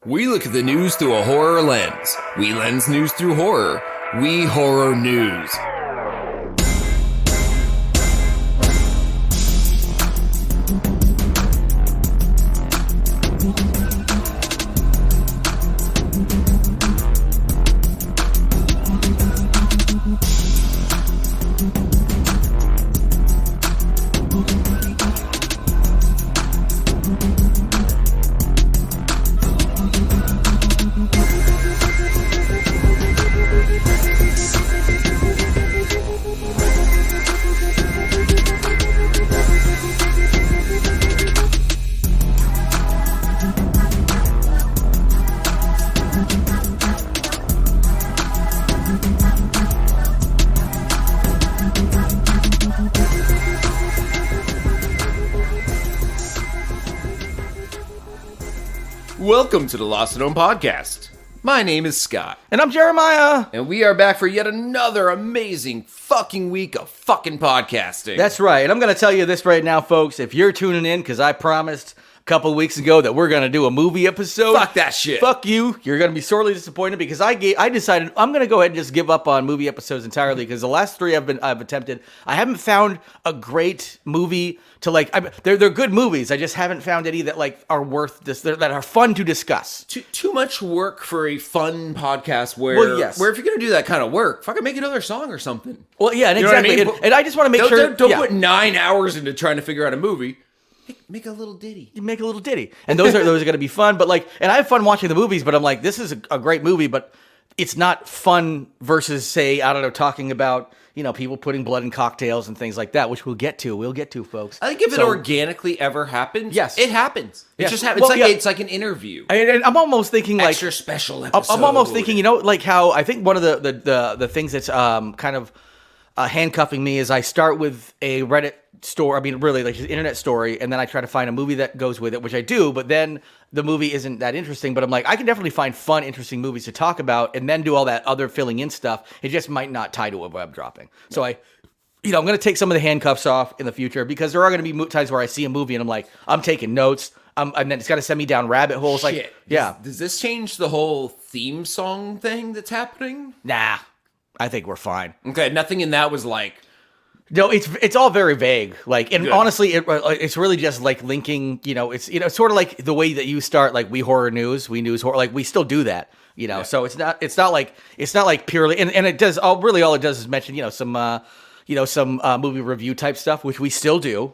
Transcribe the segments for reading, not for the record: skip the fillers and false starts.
We look at the news through a horror lens. We lens news through horror. We horror news. Welcome to the Lost and Known podcast. My name is Scott. And I'm Jeremiah. And we are back for yet another amazing fucking week of fucking podcasting. That's right. And I'm going to tell you this right now, folks. If you're tuning in, because I promised a couple weeks ago that we're going to do a movie episode. Fuck that shit. Fuck you. You're going to be sorely disappointed because I decided I'm going to go ahead and just give up on movie episodes entirely because the last three I've attempted, I haven't found a great movie to like. They're good movies. I just haven't found any that like are worth this, that are fun to discuss. Too much work for a fun podcast where, where if you're going to do that kind of work, fucking make another song or something. Well, yeah, and you know exactly. What I mean? And I just want to make sure. Don't put 9 hours into trying to figure out a movie. Make a little ditty. You make a little ditty. And those are going to be fun. But like, and I have fun watching the movies, but I'm like, this is a great movie, but it's not fun versus, say, I don't know, talking about, you know, people putting blood in cocktails and things like that, which we'll get to, folks. I think if it organically ever happens, yes, it happens. It yes. just happens. It's like an interview. And I'm almost thinking like extra special episode. I'm almost thinking, you know, like how I think one of the things that's kind of handcuffing me is I start with a Reddit story. I mean, really, like an internet story, and then I try to find a movie that goes with it, which I do. But then the movie isn't that interesting. But I'm like, I can definitely find fun, interesting movies to talk about, and then do all that other filling in stuff. It just might not tie to a web dropping. So I'm going to take some of the handcuffs off in the future because there are going to be times where I see a movie and I'm like, I'm taking notes. And then it's got to send me down rabbit holes. Shit. Like, yeah. Does this change the whole theme song thing that's happening? Nah, I think we're fine. Okay, nothing in that was like. No, it's all very vague. Like, and Good. honestly, it's really just like linking. You know, it's sort of like the way that you start. Like we horror news, we news horror. Like we still do that. You know, so it's not like purely. And it does all it does is mention some movie review type stuff, which we still do.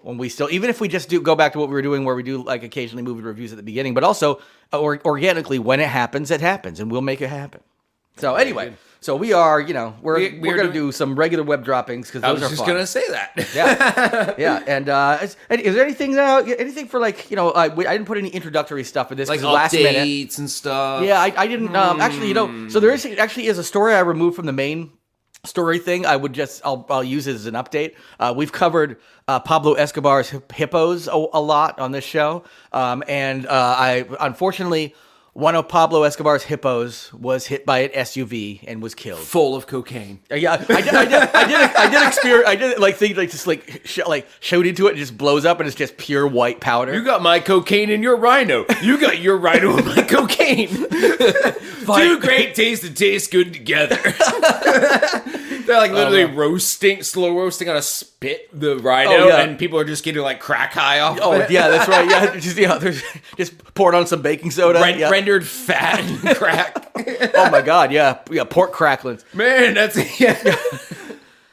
Even if we just go back to what we were doing, where we do like occasionally movie reviews at the beginning, but also organically when it happens, and we'll make it happen. So anyway. So we are, we're going to do some regular web droppings because those are fun. I was just going to say that. Yeah, yeah. And is there anything for like, I didn't put any introductory stuff in this like last minute updates and stuff. Yeah, I didn't actually. So there is a story I removed from the main story thing. I'll use it as an update. We've covered Pablo Escobar's hippos a lot on this show, and I unfortunately. One of Pablo Escobar's hippos was hit by an SUV and was killed. Full of cocaine. Yeah, I did experience. I did like think like just like showed into it and just blows up and it's just pure white powder. You got my cocaine in your rhino. You got your rhino in my cocaine. Two great tastes that taste good together. They're like literally slow roasting on a spit the rhino, and people are just getting like crack high off. Oh it. Yeah, that's right. Yeah, there's just poured on some baking soda, rendered fat and crack. Oh my god, yeah, pork cracklings. Man, that's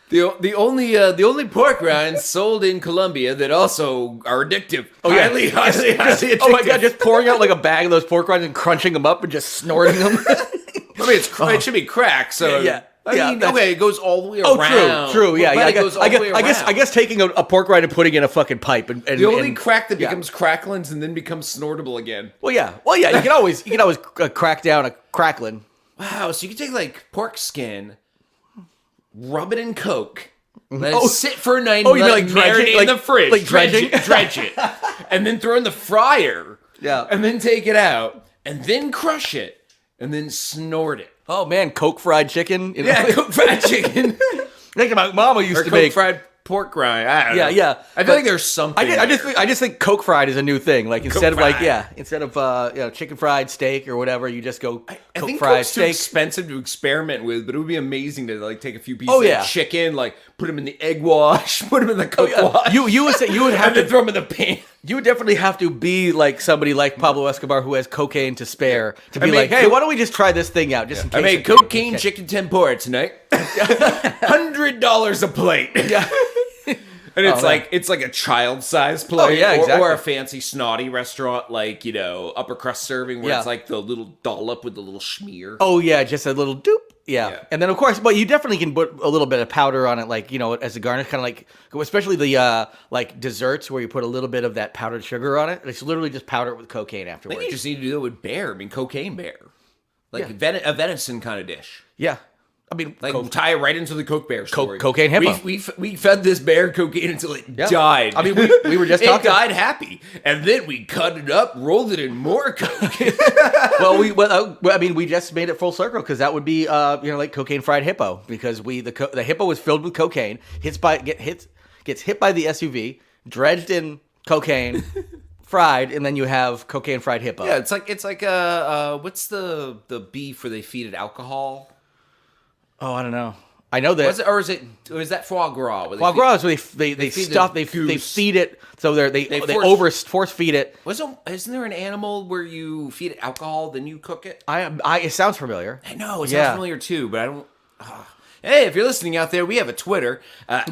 the only pork rinds sold in Colombia that also are addictive. Highly addictive. Oh my god, just pouring out like a bag of those pork rinds and crunching them up and just snorting them. I mean, it should be crack. So yeah. It goes all the way around. Oh, true. Yeah, I guess taking a pork rind and putting it in a fucking pipe and the only crack that becomes cracklins and then becomes snortable again. Well, yeah. You can always crack down a cracklin. Wow. So you can take like pork skin, rub it in Coke, let it sit for a night, you mean like marinate in the fridge, like dredging, dredge it, and then throw in the fryer. Yeah, and then take it out, and then crush it, and then snort it. Oh man, Coke fried chicken. Yeah, Coke fried chicken. Think about Mama used to Coke make fried pork rind. I don't know. Yeah. I feel like there's something. I just think Coke fried is a new thing. Like instead of chicken fried steak or whatever, you just go I Coke think fried Coke's too steak. expensive to experiment with, but it would be amazing to like take a few pieces yeah. of chicken, like put them in the egg wash, put them in the Coke wash. You would have and then to throw them in the pan. You would definitely have to be like somebody like Pablo Escobar who has cocaine to spare to be like, hey, why don't we just try this thing out just in case? I made cocaine chicken tempura tonight. $100 a plate. Yeah. And it's like a child-sized plate. Oh, yeah, exactly. Or a fancy snotty restaurant like, upper crust serving where it's like the little dollop with the little schmear. Oh, yeah, just a little doop. Yeah. And then, of course, but you definitely can put a little bit of powder on it, like, as a garnish, kind of like, especially the, desserts where you put a little bit of that powdered sugar on it. It's literally just powder it with cocaine I afterwards. think you just need to do it with bear. I mean, cocaine bear. Like a venison kind of dish. Yeah. I mean, tie it right into the Coke bear story. Cocaine hippo. We fed this bear cocaine until it died. I mean, we were just talking. It died happy, and then we cut it up, rolled it in more coke. We just made it full circle because that would be, like cocaine fried hippo because the hippo was filled with cocaine, gets hit by the SUV, dredged in cocaine, fried, and then you have cocaine fried hippo. Yeah, it's like what's the beef where they feed it alcohol? Oh, I don't know. I know that. Is that foie gras? Foie gras is where they feed it, so they force feed it. Isn't there an animal where you feed it alcohol, then you cook it? It sounds familiar. I know, it sounds familiar too, but I don't... Hey, if you're listening out there, we have a Twitter, at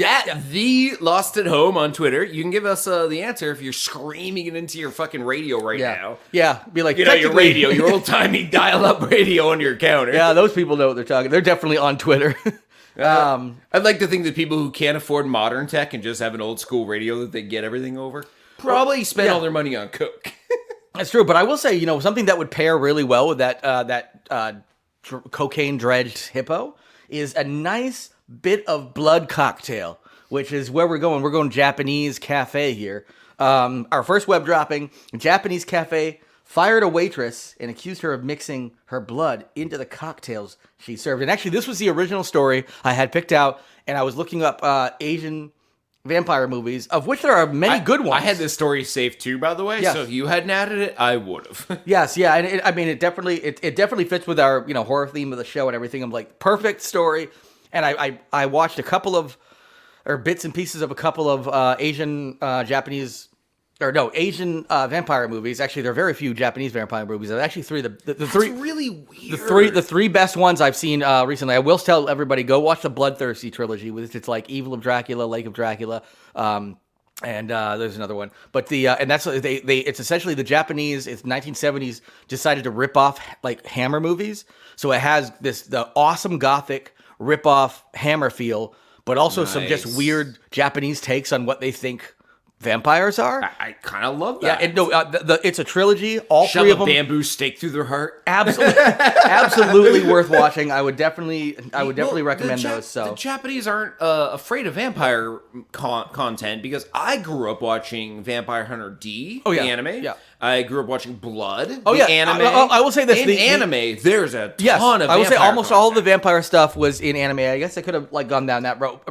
The Lost at Home on Twitter. You can give us the answer if you're screaming it into your fucking radio now. Yeah, be like, your radio, your old-timey dial-up radio on your counter. Yeah, those people know what they're talking. They're definitely on Twitter. I'd like to think that people who can't afford modern tech and just have an old-school radio that they get everything over probably spend all their money on Coke. That's true, but I will say, something that would pair really well with that cocaine-dredged hippo is a nice bit of blood cocktail, which is where we're going. We're going Japanese cafe here. Our first web dropping, Japanese cafe fired a waitress and accused her of mixing her blood into the cocktails she served. And actually, this was the original story I had picked out, and I was looking up Asian vampire movies, of which there are many good ones. I had this story saved too, by the way. Yes. So if you hadn't added it, I would have. Yes, yeah, and it definitely fits with our horror theme of the show and everything. I'm like, perfect story, and I watched a couple of bits and pieces of a couple of Asian vampire movies. Actually, there are very few Japanese vampire movies. There's actually three. The three really weird. The three best ones I've seen recently. I will tell everybody, go watch the Bloodthirsty trilogy, with it's like Evil of Dracula, Lake of Dracula, and there's another one. But and that's it's essentially the Japanese. It's 1970s decided to rip off like Hammer movies. So it has the awesome gothic rip off Hammer feel, but also some just weird Japanese takes on what they think vampires are. I kind of love that. Yeah, it's a trilogy. All Shove three of them. A bamboo stake through their heart. Absolutely worth watching. I would definitely recommend those. So the Japanese aren't afraid of vampire content because I grew up watching Vampire Hunter D, the anime. Yeah. I grew up watching Blood, anime. I will say this: in anime, there's a ton of. I will say almost content. all of the vampire stuff was in anime. I guess I could have gone down that route,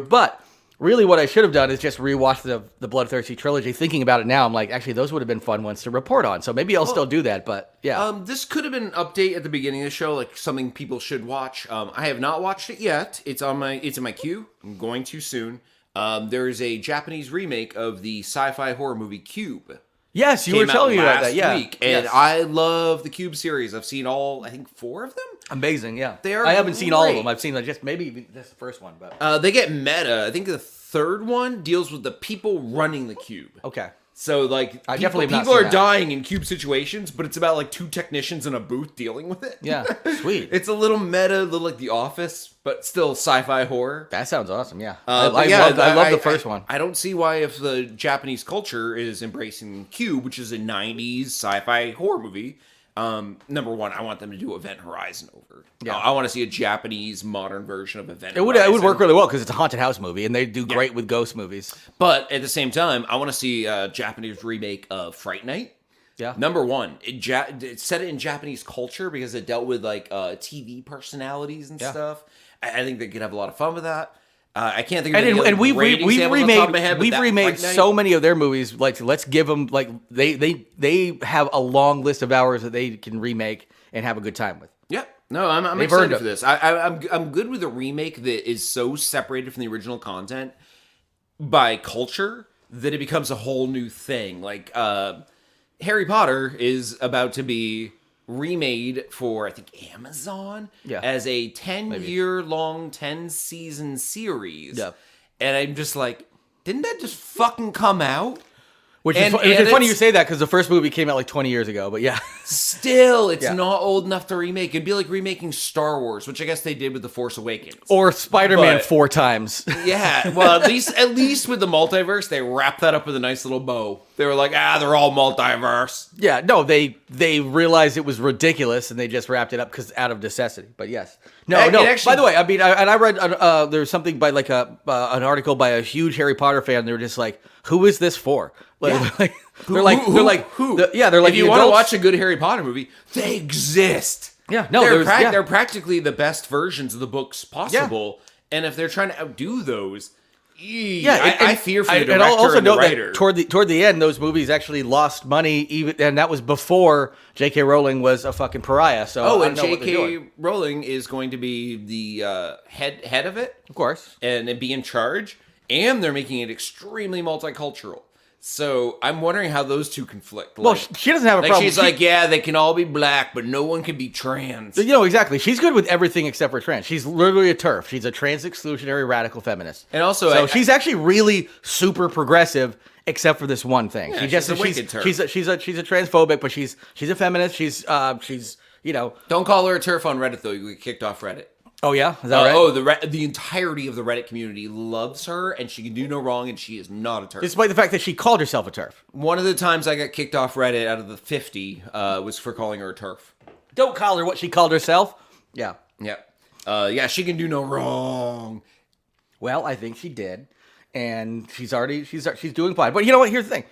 but. Really, what I should have done is just rewatch the Bloodthirsty trilogy. Thinking about it now, I'm like, actually, those would have been fun ones to report on. So maybe I'll still do that. But yeah, this could have been an update at the beginning of the show, like something people should watch. I have not watched it yet. It's in my queue. I'm going to soon. There is a Japanese remake of the sci-fi horror movie Cube. Yes, you were telling me about that. Yeah, week, and I love the Cube series. I've seen I think 4 of them. Amazing, yeah. They are. I haven't seen all of them. I've seen just maybe this the first one, but they get meta. I think the third one deals with the people running the Cube. Okay. So like people are dying in cube situations, but it's about like 2 technicians in a booth dealing with it. Yeah, sweet. It's a little meta, a little like The Office, but still sci-fi horror. That sounds awesome. Yeah, I love the first one. I don't see why if the Japanese culture is embracing Cube, which is a '90s sci-fi horror movie. Number one, I want them to do Event Horizon over. Yeah, I want to see a Japanese modern version of Event Horizon. It would work really well because it's a haunted house movie, and they do great with ghost movies. But at the same time, I want to see a Japanese remake of Fright Night. Yeah. Number one, it set it in Japanese culture because it dealt with like TV personalities and stuff. I think they could have a lot of fun with that. I can't think of And, any and we've great we've examples off the top of my remade head, but we've that remade Fight Night- so many of their movies. Like, let's give them like they have a long list of hours that they can remake and have a good time with. Yeah, no, I'm They've excited earned for it. this. I'm good with a remake that is so separated from the original content by culture that it becomes a whole new thing. Like Harry Potter is about to be remade for I think Amazon as a 10-year-long 10-season series. Yeah. And I'm just like, didn't that just fucking come out? Which And- is and it's funny it's- you say that because the first movie came out like 20 years ago. But yeah, Still, it's Yeah. not old enough to remake. It'd be like remaking Star Wars, which I guess they did with The Force Awakens. or Spider-Man But- 4 times. Yeah, well, at least with the multiverse, they wrapped that up with a nice little bow. They were like, they're all multiverse. Yeah, no, they realized it was ridiculous and they just wrapped it up because out of necessity. But yes, no. It actually- By the way, I mean, I read there's something by like an article by a huge Harry Potter fan. They were just like, "Who is this for?" Like, they're like, who? They're like, if you the want to adults- watch a good Harry Potter movie, they exist. Yeah, no, they're practically the best versions of the books possible. And if they're trying to outdo those, I fear for the director also and the note writer. that toward the end, those movies actually lost money, even, and that was before J.K. Rowling was a fucking pariah. So I and don't know what they're J.K. doing. Rowling is going to be the head of it, Of course. and be in charge. And they're making it extremely multicultural. So I'm wondering how those two conflict. Well, Like, she doesn't have a problem. she's like, yeah, they can all be black, but no one can be trans. You know, exactly. She's good with everything except for trans. She's literally a TERF. She's a trans-exclusionary radical feminist. And also, so she's actually really super progressive, except for this one thing. Yeah, she just she's a wicked TERF. she's a transphobic, but she's a feminist. She's you know. Don't call her a TERF on Reddit though. You get kicked off Reddit. Oh yeah, is that right? The entirety of the Reddit community loves her, and she can do no wrong, and she is not a TERF. Despite the fact that she called herself a TERF. One of the times I got kicked off Reddit out of the 50 was for calling her a TERF. Don't call her what she called herself. Yeah. Yeah, she can do no wrong. Well, I think she did, and she's doing fine. But you know what? Here's the thing: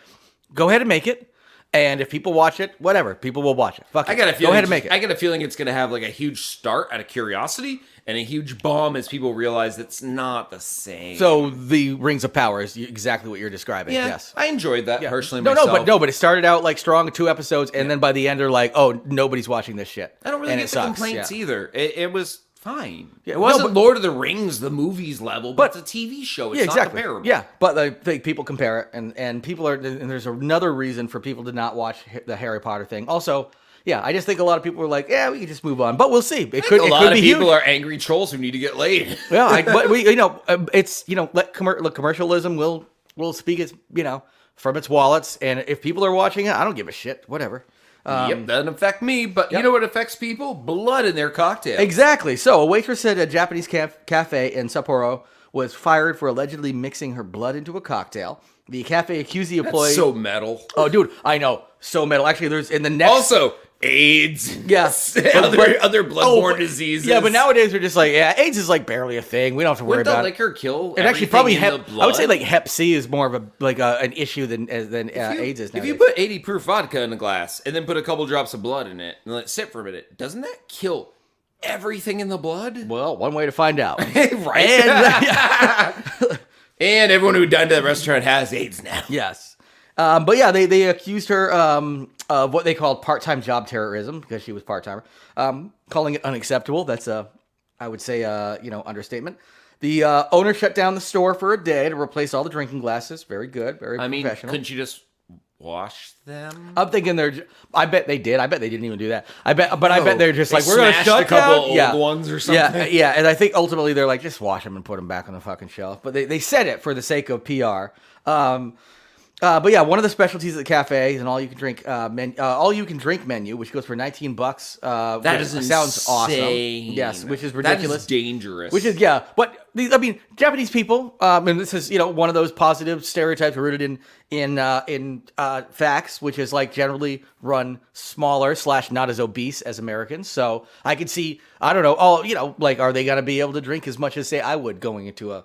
go ahead and make it. And if people watch it, whatever, people will watch it. Fuck it. I got a feeling. Go ahead and make it. I got a feeling it's going to have like a huge start out of curiosity and a huge bomb as people realize it's not the same. So the Rings of Power is exactly what you're describing. yeah, Yes. I enjoyed that personally. No, myself. but it started out like strong, 2 episodes, and then by the end, they're like, "Oh, nobody's watching this shit." I don't really and get it the sucks. complaints Yeah. either. It was fine. Yeah, It wasn't but- Lord of the Rings, the movies level, but it's a TV show. It's Yeah, not exactly. comparable. Yeah, but like people compare it, and people are, and there's another reason for people to not watch the Harry Potter thing. Also, yeah, I just think a lot of people are like, "Yeah, we can just move on," but we'll see. It could. A It lot could of be people huge. are angry trolls who need to get laid. Yeah, but we, it's let commercialism will speak its from its wallets, and if people are watching it, I don't give a shit. Whatever. Yep, doesn't affect me, but you know what affects people? Blood in their cocktail. Exactly. So, a waitress at a Japanese cafe in Sapporo was fired for allegedly mixing her blood into a cocktail. The cafe accused the employee. That's so metal. Oh, dude, I know. So metal. Actually, there's in the next. Also, AIDS. Yes. other bloodborne diseases. Yeah, but nowadays we're just like, yeah, AIDS is like barely a thing. We don't have to worry Wouldn't the about liquor kill? it. And actually, probably everything in Hep. the I would say blood? like Hep C is more of an issue than AIDS is. If Nowadays. you put 80 proof vodka in a glass and then put a couple drops of blood in it and let it sit for a minute, doesn't that kill everything in the blood? well, one way to find out. Right. And, And everyone who dined at the restaurant has AIDS now. yes. But yeah, they accused her of what they called part-time job terrorism because she was part-timer, calling it unacceptable. That's I would say understatement. The owner shut down the store for a day to replace all the drinking glasses. Very good, very professional. Couldn't you just wash them? I'm thinking I bet they did. I bet they didn't even do that. I bet they're just They like, we're gonna smashed shut a couple down old ones or something. Yeah. And I think ultimately they're like, just wash them and put them back on the fucking shelf. But they said it for the sake of PR. But yeah, one of the specialties at the cafe is an all you can drink menu, which goes for $19. That sounds awesome. Yes, which is ridiculous. That is dangerous. Which is but Japanese people, and this is one of those positive stereotypes rooted in facts, which is like generally run smaller / not as obese as Americans. So I could see, I don't know, like are they gonna be able to drink as much as say I would going into a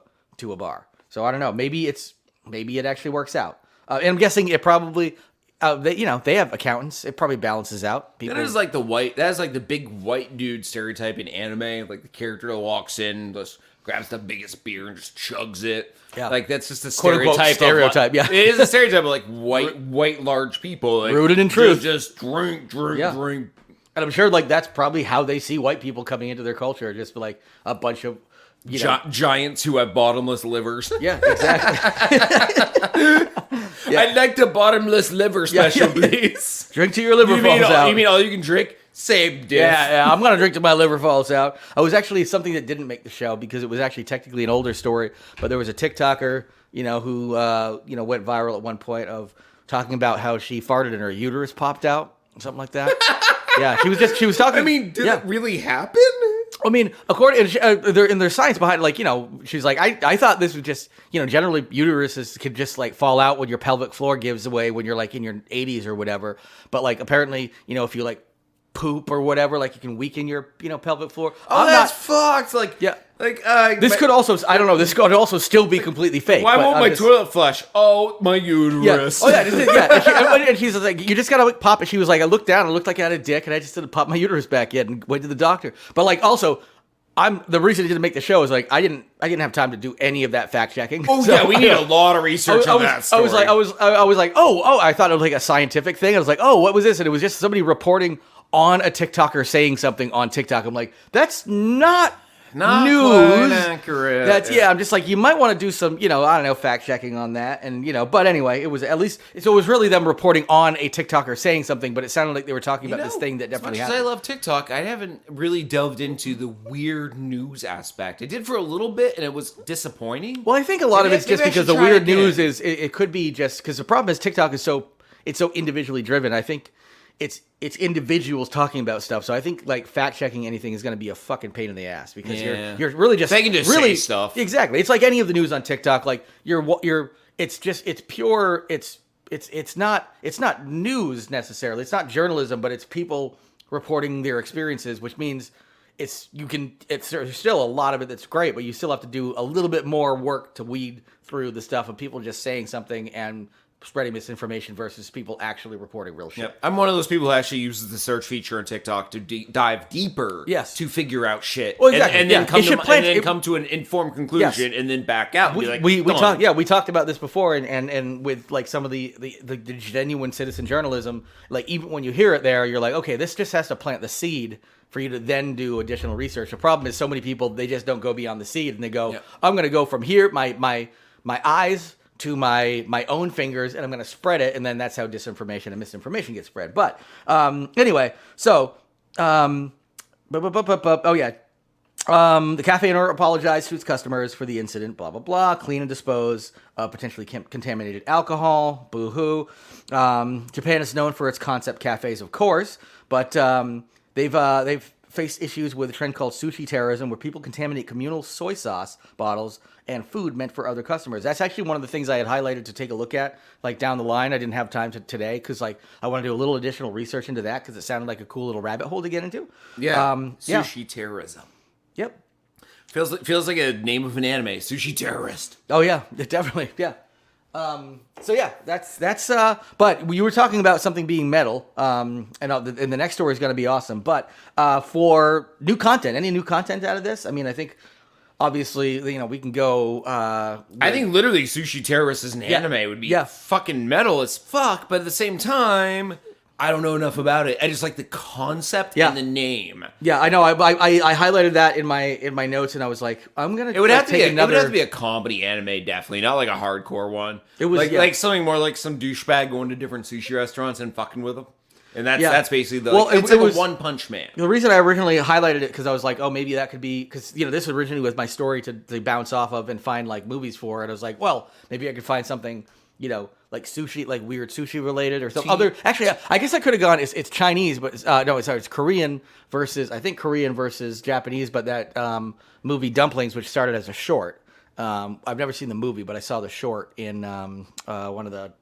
bar? So I don't know. Maybe it actually works out. And I'm guessing it probably, they have accountants. It probably balances out. People. That is like the big white dude stereotype in anime, like the character that walks in, just grabs the biggest beer and just chugs it. Yeah. Like, that's just a Quote-unquote stereotype. yeah. It is a stereotype of, like, white large people. Like, rooted in truth. Just drink. And I'm sure, like, that's probably how they see white people coming into their culture. Just like a bunch of, giants who have bottomless livers. Yeah, exactly. I'd like the bottomless liver special, please. Drink till your liver falls out. You mean all you can drink? Same diff. Yeah, I'm gonna drink till my liver falls out. I was actually something that didn't make the show because it was actually technically an older story, but there was a TikToker, who went viral at one point of talking about how she farted and her uterus popped out, something like that. Yeah, she was talking. I mean, did it really happen? I mean, according in their science behind it, she's like, I thought this was just, generally uteruses could just like fall out when your pelvic floor gives away when you're like in your 80s or whatever. But like apparently, if you like poop or whatever, like you can weaken your, pelvic floor. Oh, that's fucked. Like, yeah. Like, this could also, I don't know, this could also still be completely fake. Why won't my toilet flush? Oh, my uterus. Yeah. Oh, yeah. And she's like, you just gotta like, pop it. She was like, I looked down, it looked like I had a dick, and I just didn't pop my uterus back yet and went to the doctor. But like, also, the reason I didn't make the show is like I didn't have time to do any of that fact checking. Oh so, yeah, we need a lot of research on that story. I was like, I thought it was like a scientific thing. I was like, oh, what was this? And it was just somebody reporting on a TikToker saying something on TikTok. I'm like, that's not news. Accurate. That's I'm just like, you might want to do some, I don't know, fact checking on that. And but anyway, it was at least so it was really them reporting on a TikToker saying something, but it sounded like they were talking about this thing that definitely happened. As much as I love TikTok, I haven't really delved into the weird news aspect. I did for a little bit, and it was disappointing. Well, I think a lot of it's just because the weird news is it could be just because the problem is TikTok is so individually driven. I think it's individuals talking about stuff. So I think like fact checking anything is going to be a fucking pain in the ass because you're really just they can just really say stuff. Exactly. It's like any of the news on TikTok. Like it's pure. It's not news necessarily. It's not journalism, but it's people reporting their experiences, which means there's still a lot of it that's great, but you still have to do a little bit more work to weed through the stuff of people just saying something and spreading misinformation versus people actually reporting real shit. Yep. I'm one of those people who actually uses the search feature on TikTok to dive deeper to figure out shit. Well, exactly. And then come to an informed conclusion and then back out. And we talked about this before and with like some of the genuine citizen journalism, like even when you hear it there, you're like, okay, this just has to plant the seed for you to then do additional research. The problem is so many people, they just don't go beyond the seed and they go, I'm going to go from here, my eyes to my own fingers, and I'm going to spread it, and then that's how disinformation and misinformation gets spread. But anyway, so the cafe owner apologized to its customers for the incident. Blah blah blah. Clean and dispose of potentially contaminated alcohol. Boo hoo. Japan is known for its concept cafes, of course, but they've faced issues with a trend called sushi terrorism, where people contaminate communal soy sauce bottles and food meant for other customers. That's actually one of the things I had highlighted to take a look at, like down the line. I didn't have time today because like I want to do a little additional research into that because it sounded like a cool little rabbit hole to get into. Sushi terrorism. Yep. Feels like a name of an anime. Sushi terrorist. Oh yeah, definitely. Yeah. So yeah, that's. But you were talking about something being metal, and the next story is going to be awesome. But for new content, any new content out of this? I mean, I think obviously we can go. I think literally Sushi Terrorist as an anime would be fucking metal as fuck, but at the same time, I don't know enough about it. I just like the concept and the name. Yeah, I know. I highlighted that in my notes, and I was like, I'm gonna. It would have to be a comedy anime, definitely, not like a hardcore one. It was like something more like some douchebag going to different sushi restaurants and fucking with them. And that's basically it's like a One Punch Man. The reason I originally highlighted it because I was like, oh, maybe that could be because this originally was my story to bounce off of and find like movies for, and I was like, well, maybe I could find something like sushi, like weird sushi related or some other. Actually, I guess I could have gone. It's Chinese, but it's Korean versus Japanese. But that movie Dumplings, which started as a short. I've never seen the movie, but I saw the short in one of the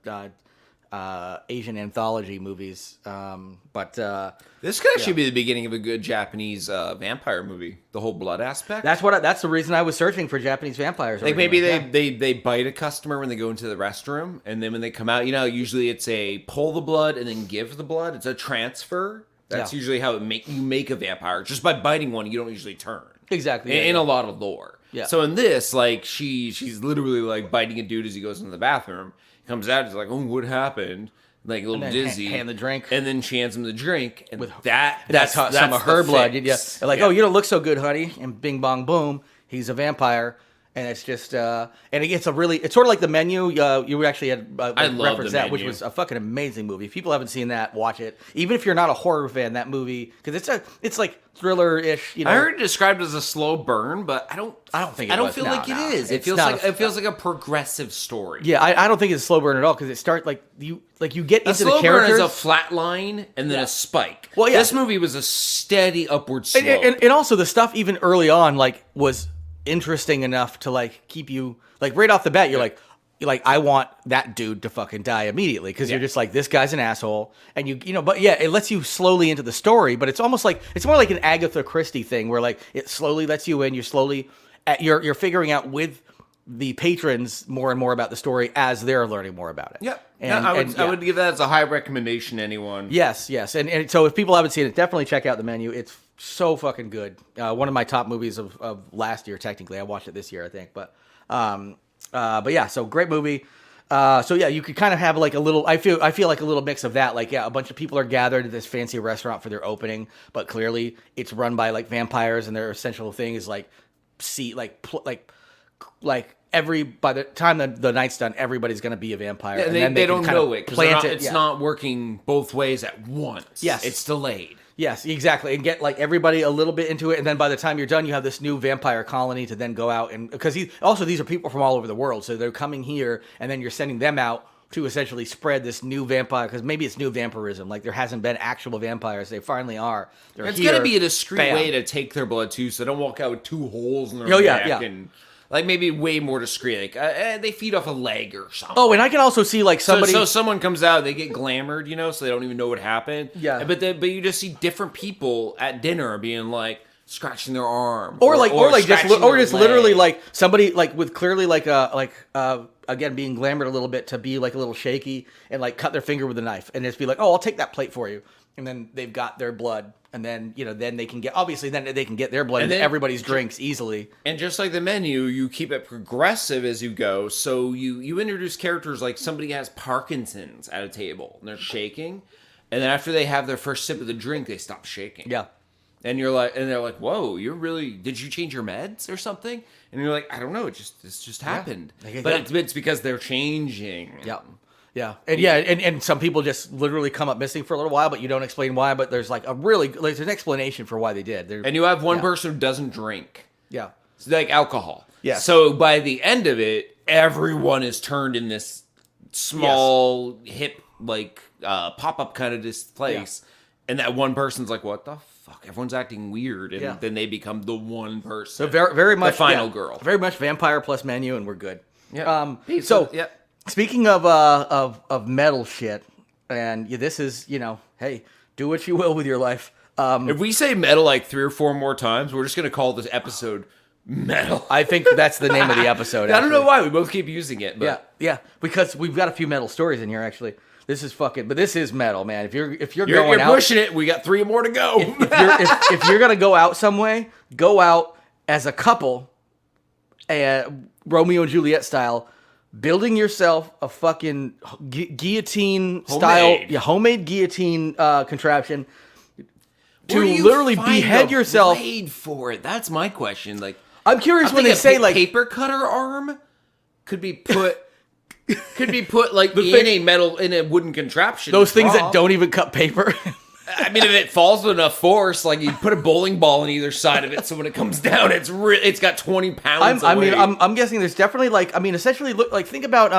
Asian anthology movies. This could actually be the beginning of a good Japanese vampire movie. The whole blood aspect. That's the reason I was searching for Japanese vampires. Like maybe they bite a customer when they go into the restroom, and then when they come out, usually it's a pull the blood and then give the blood. It's a transfer. That's usually how you make a vampire. Just by biting one, you don't usually turn. Exactly. In a lot of lore. Yeah. So in this, like, she's literally like biting a dude as he goes into the bathroom. He comes out, he's like, "Oh, what happened?" Like a little dizzy. Hand the drink. And then she hands him the drink. And that's some of her blood. Yeah. Like, oh, you don't look so good, honey. And bing, bong, boom. He's a vampire. And it's just, and it's sort of like The Menu. You actually had I love referenced The that, which Menu. was a fucking amazing movie. If people haven't seen that, watch it. Even if you're not a horror fan, that movie, because it's like thriller-ish. You know, I heard it described as a slow burn, but I don't think I don't feel like it is. It feels like a progressive story. Yeah, I don't think it's a slow burn at all because it starts like you get into the characters. A slow burn is a flat line and then a spike. Well, yeah. This movie was a steady upward slope. And also the stuff even early on like was interesting enough to like keep you like right off the bat. You're like I want that dude to fucking die immediately because you're just like, this guy's an asshole, and you know. But yeah, it lets you slowly into the story. But it's almost like it's more like an Agatha Christie thing where like it slowly lets you in. You're slowly you're figuring out with the patrons more and more about the story as they're learning more about it. Yeah, and I would give that as a high recommendation to anyone. Yes, and so if people haven't seen it, definitely check out The Menu. It's so fucking good. One of my top movies of last year. Technically, I watched it this year, I think. But yeah, so great movie. So yeah, you could kind of have like a little. I feel like a little mix of that. Like, yeah, a bunch of people are gathered at this fancy restaurant for their opening, but clearly it's run by like vampires, and their essential thing is like by the time the night's done, everybody's gonna be a vampire. Yeah, and then they don't know it because it's not working both ways at once. Yes, it's delayed. Yes, exactly, and get like everybody a little bit into it, and then by the time you're done, you have this new vampire colony to then go out and because these are people from all over the world, so they're coming here, and then you're sending them out to essentially spread this new vampire because maybe it's new vampirism. Like there hasn't been actual vampires, they finally are. It's got to be a discreet way to take their blood too, so they don't walk out with 2 holes in their neck and. Like, maybe way more discreet. Like, they feed off a leg or something. Oh, and I can also see, like, somebody... So someone comes out, they get glamored, so they don't even know what happened. Yeah. But you just see different people at dinner being, like, scratching their arm. Or just literally, leg. like, somebody, like, with clearly, again, being glamored a little bit to be, like, a little shaky and, like, cut their finger with a knife. And just be like, oh, I'll take that plate for you. And then they've got their blood. And then, then they can get, obviously, then they can get their blood into everybody's drinks easily. And just like The Menu, you keep it progressive as you go. So you introduce characters like somebody has Parkinson's at a table and they're shaking. And then after they have their first sip of the drink, they stop shaking. Yeah. And they're like, whoa, did you change your meds or something? And you're like, I don't know. This just happened. Yeah. But it's because they're changing. Yeah. Yeah, and some people just literally come up missing for a little while, but you don't explain why. But there's there's an explanation for why they did. And you have one person who doesn't drink. Yeah, it's like alcohol. Yeah. So by the end of it, everyone is turned in this small hip pop up kind of this place, and that one person's like, "What the fuck?" Everyone's acting weird, and then they become the one person. So very much the final girl. Very much vampire plus Menu, and we're good. Yeah. So. Speaking of metal shit, and this is, hey, do what you will with your life. If we say metal like 3 or 4 more times, we're just going to call this episode metal. I think that's the name of the episode. I don't know why. We both keep using it. But. Yeah, because we've got a few metal stories in here, actually. This is but this is metal, man. If you're you're pushing it, we got 3 more to go. if you're going to go out some way, go out as a couple, Romeo and Juliet style, building yourself a fucking guillotine style, homemade guillotine contraption to literally behead yourself. Blade for it. That's my question. Like, I'm curious when they say like paper cutter arm could be put like in a wooden contraption. Those things that don't even cut paper. I mean, if it falls with enough force, like you put a bowling ball on either side of it, so when it comes down, it's got 20 pounds. I'm guessing there's definitely essentially think about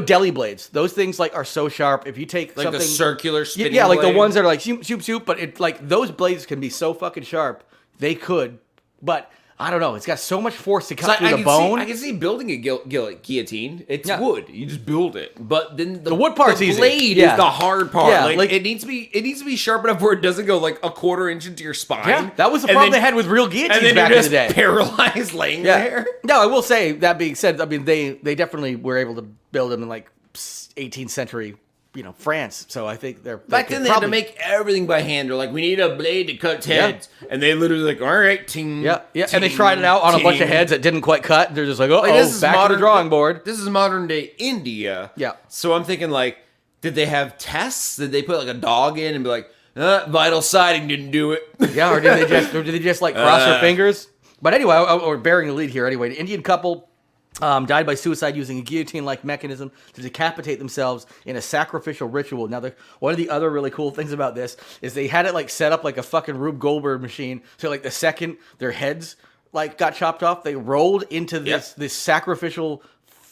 deli blades. Those things are so sharp. If you take like something the circular spinning blade. The ones that are like shoop shoop shoop, but those blades can be so fucking sharp. They could, but. I don't know. It's got so much force to cut through the bone. I can see building a guillotine. It's wood. You just build it. But then the wood part's easy. The blade is the hard part. Yeah, it needs to be sharp enough where it doesn't go like a quarter inch into your spine. Yeah, that was the problem they had with real guillotines back in the day. Paralyzed laying there. No, I will say that being said, I mean they definitely were able to build them in 18th century France. So I think they're Back then they had to make everything by hand. They're like, we need a blade to cut heads, and they literally like, all right, ting, yeah. ting, And they tried it out on a bunch of heads that didn't quite cut. They're just like, back to the drawing board. This is modern day India. Yeah. So I'm thinking like, did they have tests? Did they put like a dog in and be like, vital siding didn't do it? Yeah, or did they just like cross their fingers? But anyway, we're bearing the lead here. Anyway, an Indian couple died by suicide using a guillotine-like mechanism to decapitate themselves in a sacrificial ritual. Now, one of the other really cool things about this is they had it like set up like a fucking Rube Goldberg machine. So like the second their heads like got chopped off, they rolled into this sacrificial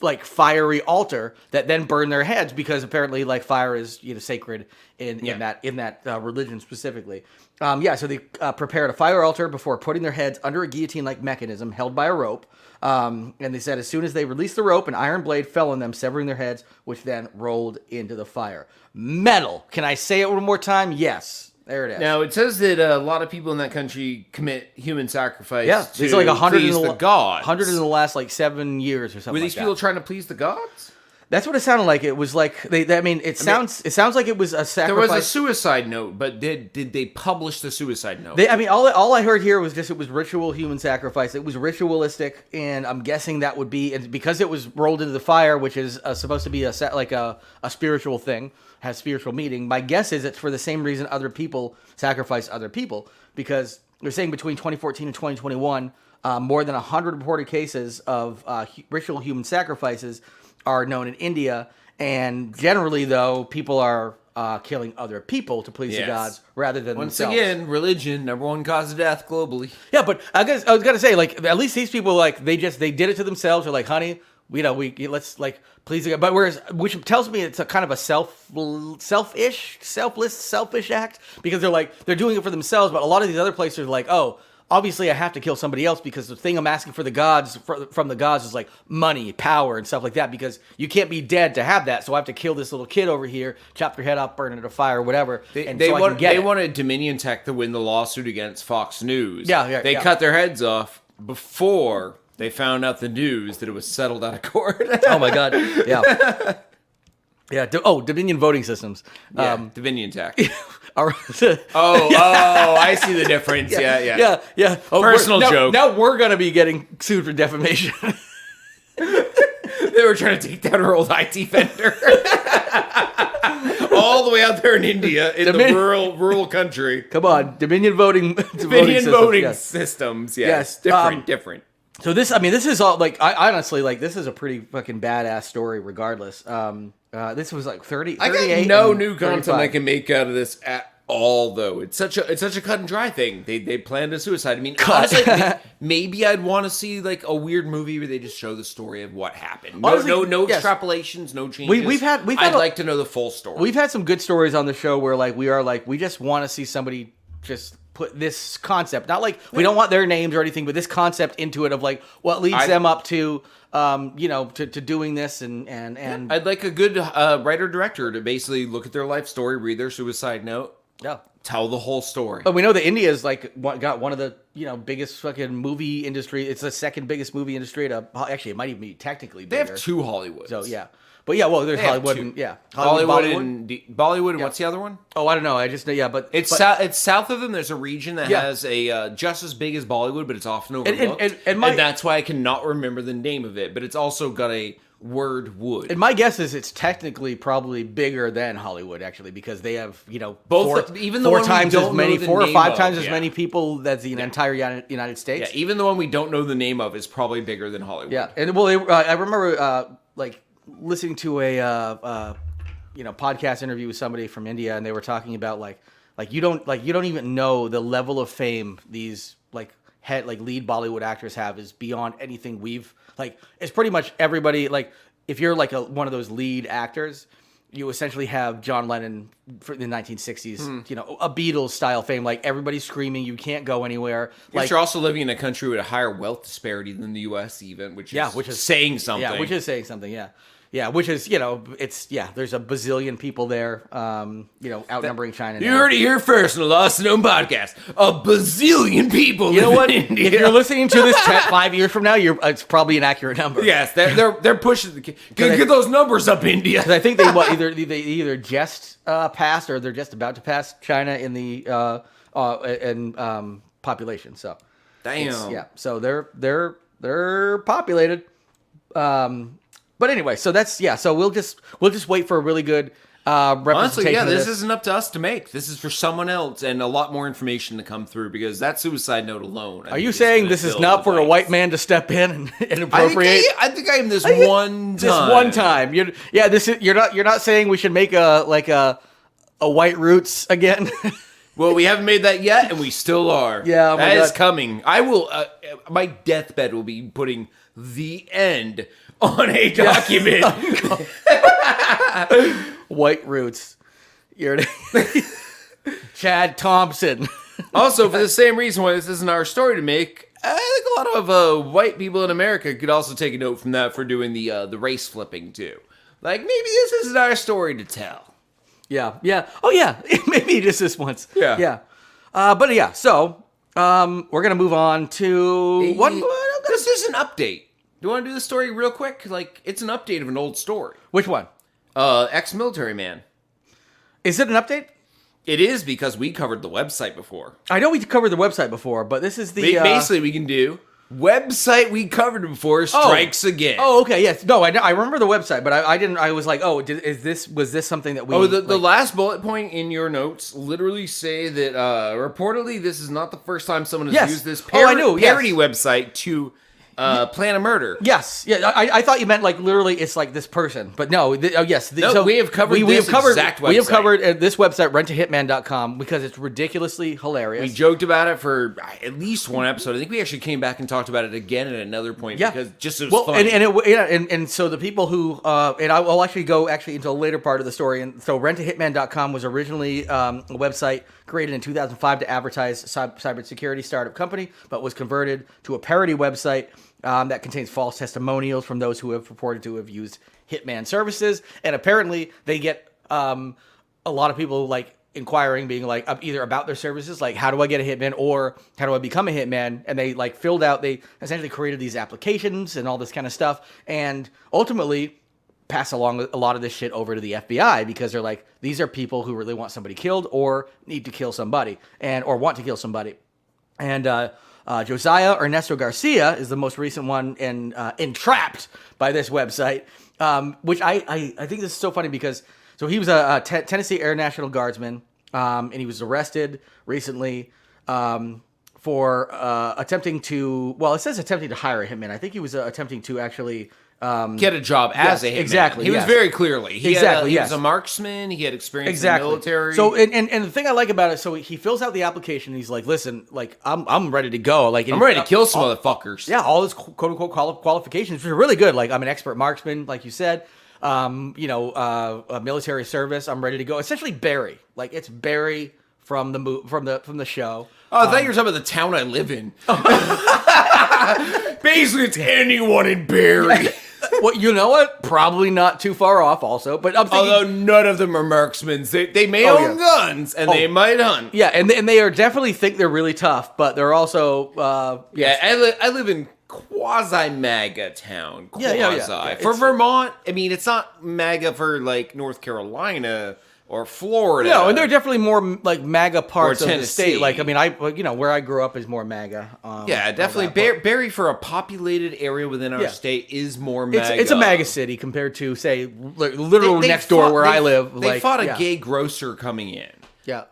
like fiery altar that then burned their heads, because apparently like fire is sacred in that religion specifically. So they prepared a fire altar before putting their heads under a guillotine-like mechanism held by a rope. And they said as soon as they released the rope, an iron blade fell on them, severing their heads, which then rolled into the fire. Metal. Can I say it one more time? Yes. There it is. Now, it says that a lot of people in that country commit human sacrifice to there's like 100 please the gods. 100 in the last like 7 years or something. Were these people trying to please the gods? That's what it sounded like. It was like it sounds like it was a sacrifice. There was a suicide note, but did they publish the suicide note? All I heard here was just it was ritual human sacrifice. It was ritualistic, and I'm guessing that would be because it was rolled into the fire, which is supposed to be a spiritual thing, has spiritual meaning. My guess is it's for the same reason other people sacrifice other people, because they're saying between 2014 and 2021, more than 100 reported cases of ritual human sacrifices are known in India, and generally, though, people are killing other people to please the gods rather than themselves. Once again, religion, #1 cause of death globally. Yeah, but I was gonna say, like, at least these people, like, they did it to themselves. They're like, honey, let's like please the God. But which tells me it's a kind of a selfish act, because they're doing it for themselves. But a lot of these other places are like, oh, obviously I have to kill somebody else because the thing I'm asking for the gods from the gods is like money, power, and stuff like that, because you can't be dead to have that. So I have to kill this little kid over here, chop their head off, burn it in a fire, whatever. They wanted Dominion Tech to win the lawsuit against Fox News. They cut their heads off before they found out the news that it was settled out of court. Oh my God. Yeah. Yeah. Dominion voting systems. Dominion Tech. I see the difference. Yeah. Oh, Personal joke. Now we're gonna be getting sued for defamation. They were trying to take down our old IT vendor. All the way out there in India, in the rural country. Come on, Dominion voting systems. Yes. Different. So this is all like, I honestly, like, this is a pretty fucking badass story regardless. This was like 38. I got no new content I can make out of this at all, though. It's such a cut and dry thing. They planned a suicide. I mean, honestly, maybe I'd want to see like a weird movie where they just show the story of what happened. No extrapolations, no changes. I'd like to know the full story. We've had some good stories on the show where we just want to see somebody just put this concept, not like we don't want their names or anything, but this concept into it of like what leads them up to to doing this, and I'd like a good writer director to basically look at their life story, read their suicide note, tell the whole story. But we know that India's like got one of the biggest fucking movie industry. It's the second biggest movie industry. Actually, it might even be technically bigger. They have 2 Hollywoods. So yeah. But yeah, well, there's Hollywood and Hollywood and Bollywood, and what's the other one? Oh, I don't know. I just know, but it's south of them. There's a region that has a just as big as Bollywood, but it's often overlooked, and that's why I cannot remember the name of it. But it's also got a word wood. And my guess is it's technically probably bigger than Hollywood, actually, because they have four times as many, 4 or 5 times as many people as the entire United States. Yeah, even the one we don't know the name of is probably bigger than Hollywood. Yeah, and I remember listening to a podcast interview with somebody from India, and they were talking about like you don't even know the level of fame these lead Bollywood actors have is beyond anything we've it's pretty much everybody. Like if you're one of those lead actors, you essentially have John Lennon for the 1960s, a Beatles style fame. Like everybody's screaming, you can't go anywhere. You're also living in a country with a higher wealth disparity than the U.S. even, which is saying something. Yeah, which is saying something. Yeah. Yeah, which is, there's a bazillion people there, outnumbering China now. You heard it here first on the Lost and Known podcast. A bazillion people. You know what? In India. If you're listening to this 5 years from now, it's probably an accurate number. Yes, they're pushing. Get those numbers up, India. Because I think they either just passed or they're just about to pass China in the population. So damn. So they're populated. But anyway, so that's So we'll just wait for a really good representation. Honestly, this isn't up to us to make. This is for someone else, and a lot more information to come through because that suicide note alone. Are you saying this is not for a white man to step in and appropriate? I think I am this one time. Just one time. You're not saying we should make a white roots again. Well, we haven't made that yet, and we still are. Yeah, that is coming. I will. My deathbed will be putting the end on a document. White roots. You're Chad Thompson. Also, for the same reason why this isn't our story to make, I think a lot of white people in America could also take a note from that for doing the race flipping too. Like, maybe this isn't our story to tell. Yeah. Oh, yeah. Maybe just this once. Yeah. So we're going to move on to... This is an update. Do you want to do the story real quick? Like, it's an update of an old story. Which one? Ex-military man. Is it an update? It is because we covered the website before. I know we covered the website before, but this is the... Basically, we can do... Website we covered before strikes again. Oh, okay, yes. No, I remember the website, but I didn't. I was like, was this something that we? Oh, the last bullet point in your notes literally say that reportedly this is not the first time someone has used this parody website to plan a murder. Yes, yeah. I thought you meant like literally it's like this person, but no. So we have covered this exact website. We have covered this website, renttahitman.com, because it's ridiculously hilarious. We joked about it for at least one episode. I think we actually came back and talked about it again at another point because just it was fun. And so the people who and I will actually go into a later part of the story. And so renttahitman.com was originally a website created in 2005 to advertise cybersecurity startup company, but was converted to a parody website that contains false testimonials from those who have purported to have used hitman services. And apparently they get a lot of people like inquiring, being like either about their services, like how do I get a hitman or how do I become a hitman? And they like they essentially created these applications and all this kind of stuff. And ultimately pass along a lot of this shit over to the FBI because they're like, these are people who really want somebody killed or need to kill somebody or want to kill somebody. And Josiah Ernesto Garcia is the most recent one and entrapped by this website, which I think this is so funny because so he was a Tennessee Air National Guardsman, and he was arrested recently for attempting to, well, it says attempting to hire a hitman. I think he was attempting to actually get a job as a hitman. Exactly. He was very clearly. He was a marksman. He had experience in the military. So, and the thing I like about it, so he fills out the application. And he's like, listen, like I'm ready to go. Like I'm ready to kill some motherfuckers. Yeah, all his quote unquote qualifications, which are really good. Like I'm an expert marksman, like you said. A military service. I'm ready to go. Essentially, Barry. Like it's Barry from the show. Oh, I thought you were talking about the town I live in. Basically, it's anyone in Barry. Well, you know what? Probably not too far off. Also, but I'm thinking, although none of them are marksmen, they may own guns and they might hunt. Yeah, and they are definitely think they're really tough, but they're also I live in quasi MAGA town. Quasi for Vermont. I mean, it's not MAGA for like North Carolina or Florida. No, and they're definitely more like MAGA parts of the state. Like, I mean, where I grew up is more MAGA. Definitely. Barry, for a populated area within our state, is more MAGA. It's a MAGA city compared to, say, literal next door where I live. They fought a gay grocer coming in. Yeah.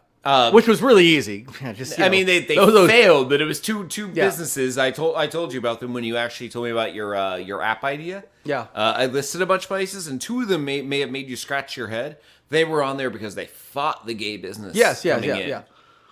Which was really easy. They failed, but it was two businesses. I told you about them when you actually told me about your app idea. Yeah. I listed a bunch of places, and two of them may have made you scratch your head. They were on there because they fought the gay business. Yeah.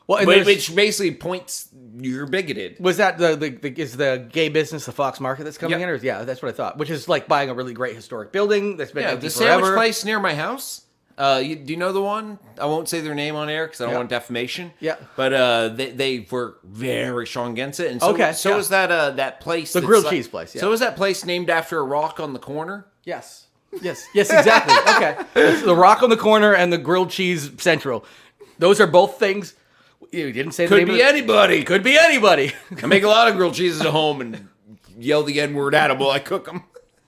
Well, and which basically points you're bigoted. Was that is the gay business the Fox Market that's coming in? Or, that's what I thought. Which is like buying a really great historic building that's been empty the forever. sandwich place near my house. Do you know the one? I won't say their name on air because I don't want defamation. Yeah. But they were very strong against it. And so is that place. The grilled cheese place. Yeah. So is that place named after a rock on the corner? Yes. Yes, exactly. Okay. It's the Rock on the corner and the grilled cheese central. Those are both things. You didn't say the Could name be of anybody. Could be anybody. I make a lot of grilled cheeses at home and yell the N-word at them while I cook them.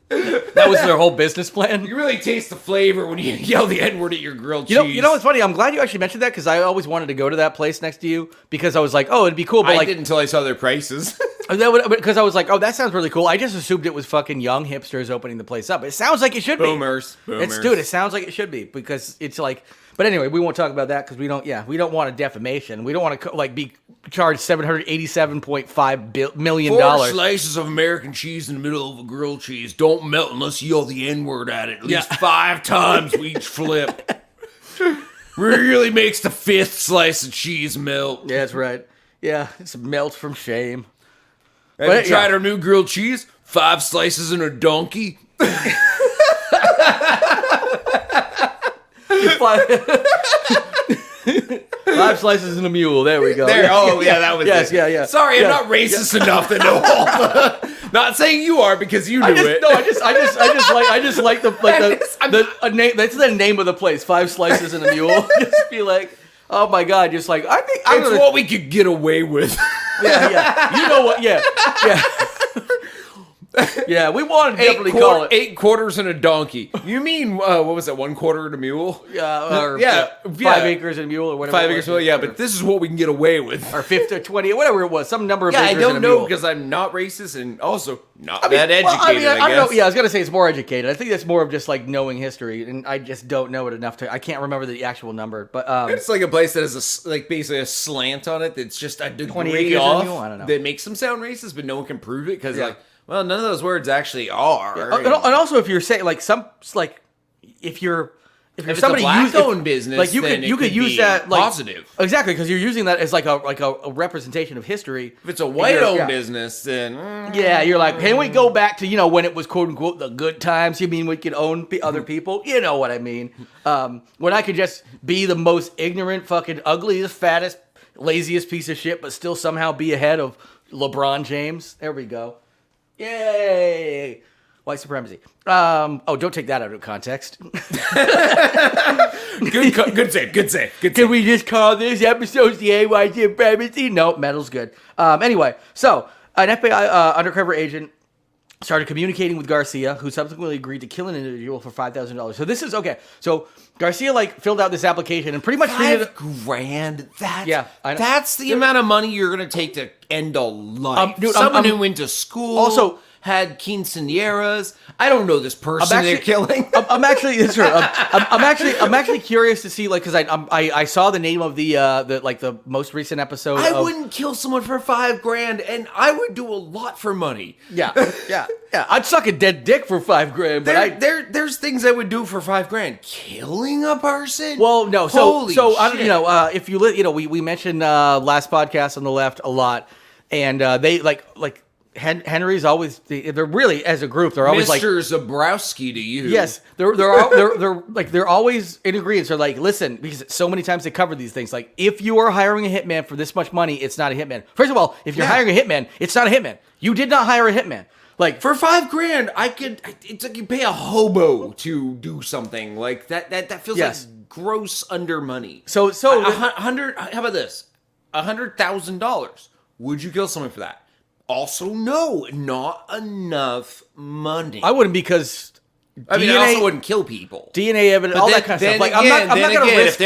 That was their whole business plan. You really taste the flavor when you yell the N-word at your grilled cheese. You know what's funny? I'm glad you actually mentioned that because I always wanted to go to that place next to you because I was like, oh, it'd be cool. But I like, didn't until I saw their prices. Because I was like, oh, that sounds really cool. I just assumed it was fucking young hipsters opening the place up. It sounds like it should be. Boomers. It sounds like it should be because it's like. But anyway, we won't talk about that because we don't want a defamation. We don't want to like be charged $787.5 million. 4 slices of American cheese in the middle of a grilled cheese don't melt unless you yell the N-word at it at least 5 times with each flip. Really makes the 5th slice of cheese melt. Yeah, that's right. Yeah, it's melt from shame. Have you tried our new grilled cheese? 5 slices in a donkey. Five slices and a mule. There we go. That was it. Yeah. Sorry, I'm not racist enough to know all the. Not saying you are because you knew it. No, I just like the name. That's the name of the place. 5 slices and a mule. Just be like, oh my god. Just like I think it's what we could get away with. Yeah. You know what? Yeah. Yeah, we want to definitely call it 8 quarters and a donkey. You mean what was that? 1 quarter and a mule? 5 acres and a mule or whatever. 5 acres, yeah. But this is what we can get away with, or 50 or 20, whatever it was, some number of acres. I don't and a know mule. because I'm not racist and also not that educated. I don't know. guess. Yeah, I was gonna say it's more educated. I think that's more of just like knowing history, and I just don't know it enough to. I can't remember the actual number, but it's like a place that has basically a slant on it. That's just a degree acres off. and a mule? I don't know. That makes them sound racist, but no one can prove it because well, none of those words actually are. Yeah. And also, if you're saying like if it's somebody a black-owned business, like you could use that like positive. Exactly, because you're using that as like a representation of history. If it's a white-owned business, then you're like, can we go back to when it was quote unquote the good times? You mean we could own other people? You know what I mean? When I could just be the most ignorant, fucking ugliest, fattest, laziest piece of shit, but still somehow be ahead of LeBron James. There we go. Yay! White supremacy. Don't take that out of context. Good save. Can we just call this episode the white supremacy? No, metal's good. Anyway, so an FBI undercover agent started communicating with Garcia, who subsequently agreed to kill an individual for $5,000. So this is okay. So Garcia filled out this application and pretty much $5,000. That's the amount of money you're gonna take to end a life. Someone who went to school, also had quinceañeras. I don't know this person they're killing. I'm actually curious to see because I saw the name of the most recent episode. I wouldn't kill someone for $5,000, and I would do a lot for money. Yeah. I'd suck a dead dick for $5,000. But there's things I would do for $5,000. Killing a person? Well, no. Holy shit. If you we mentioned last podcast on the left a lot, and they like. Henry's always they're really as a group they're always Mr. Zabrowski to you. Yes, they're always in agreement. They're like, listen, because so many times they cover these things. Like, if you are hiring a hitman for this much money, it's not a hitman. First of all, if you're hiring a hitman, it's not a hitman. You did not hire a hitman. Like for $5,000, it's like you pay a hobo to do something like that. That feels like gross under money. So $100. How about this? $100,000. Would you kill someone for that? Also, no, not enough money. I wouldn't because I also wouldn't kill people. DNA evidence, all that kind of stuff. Like, I'm not going to risk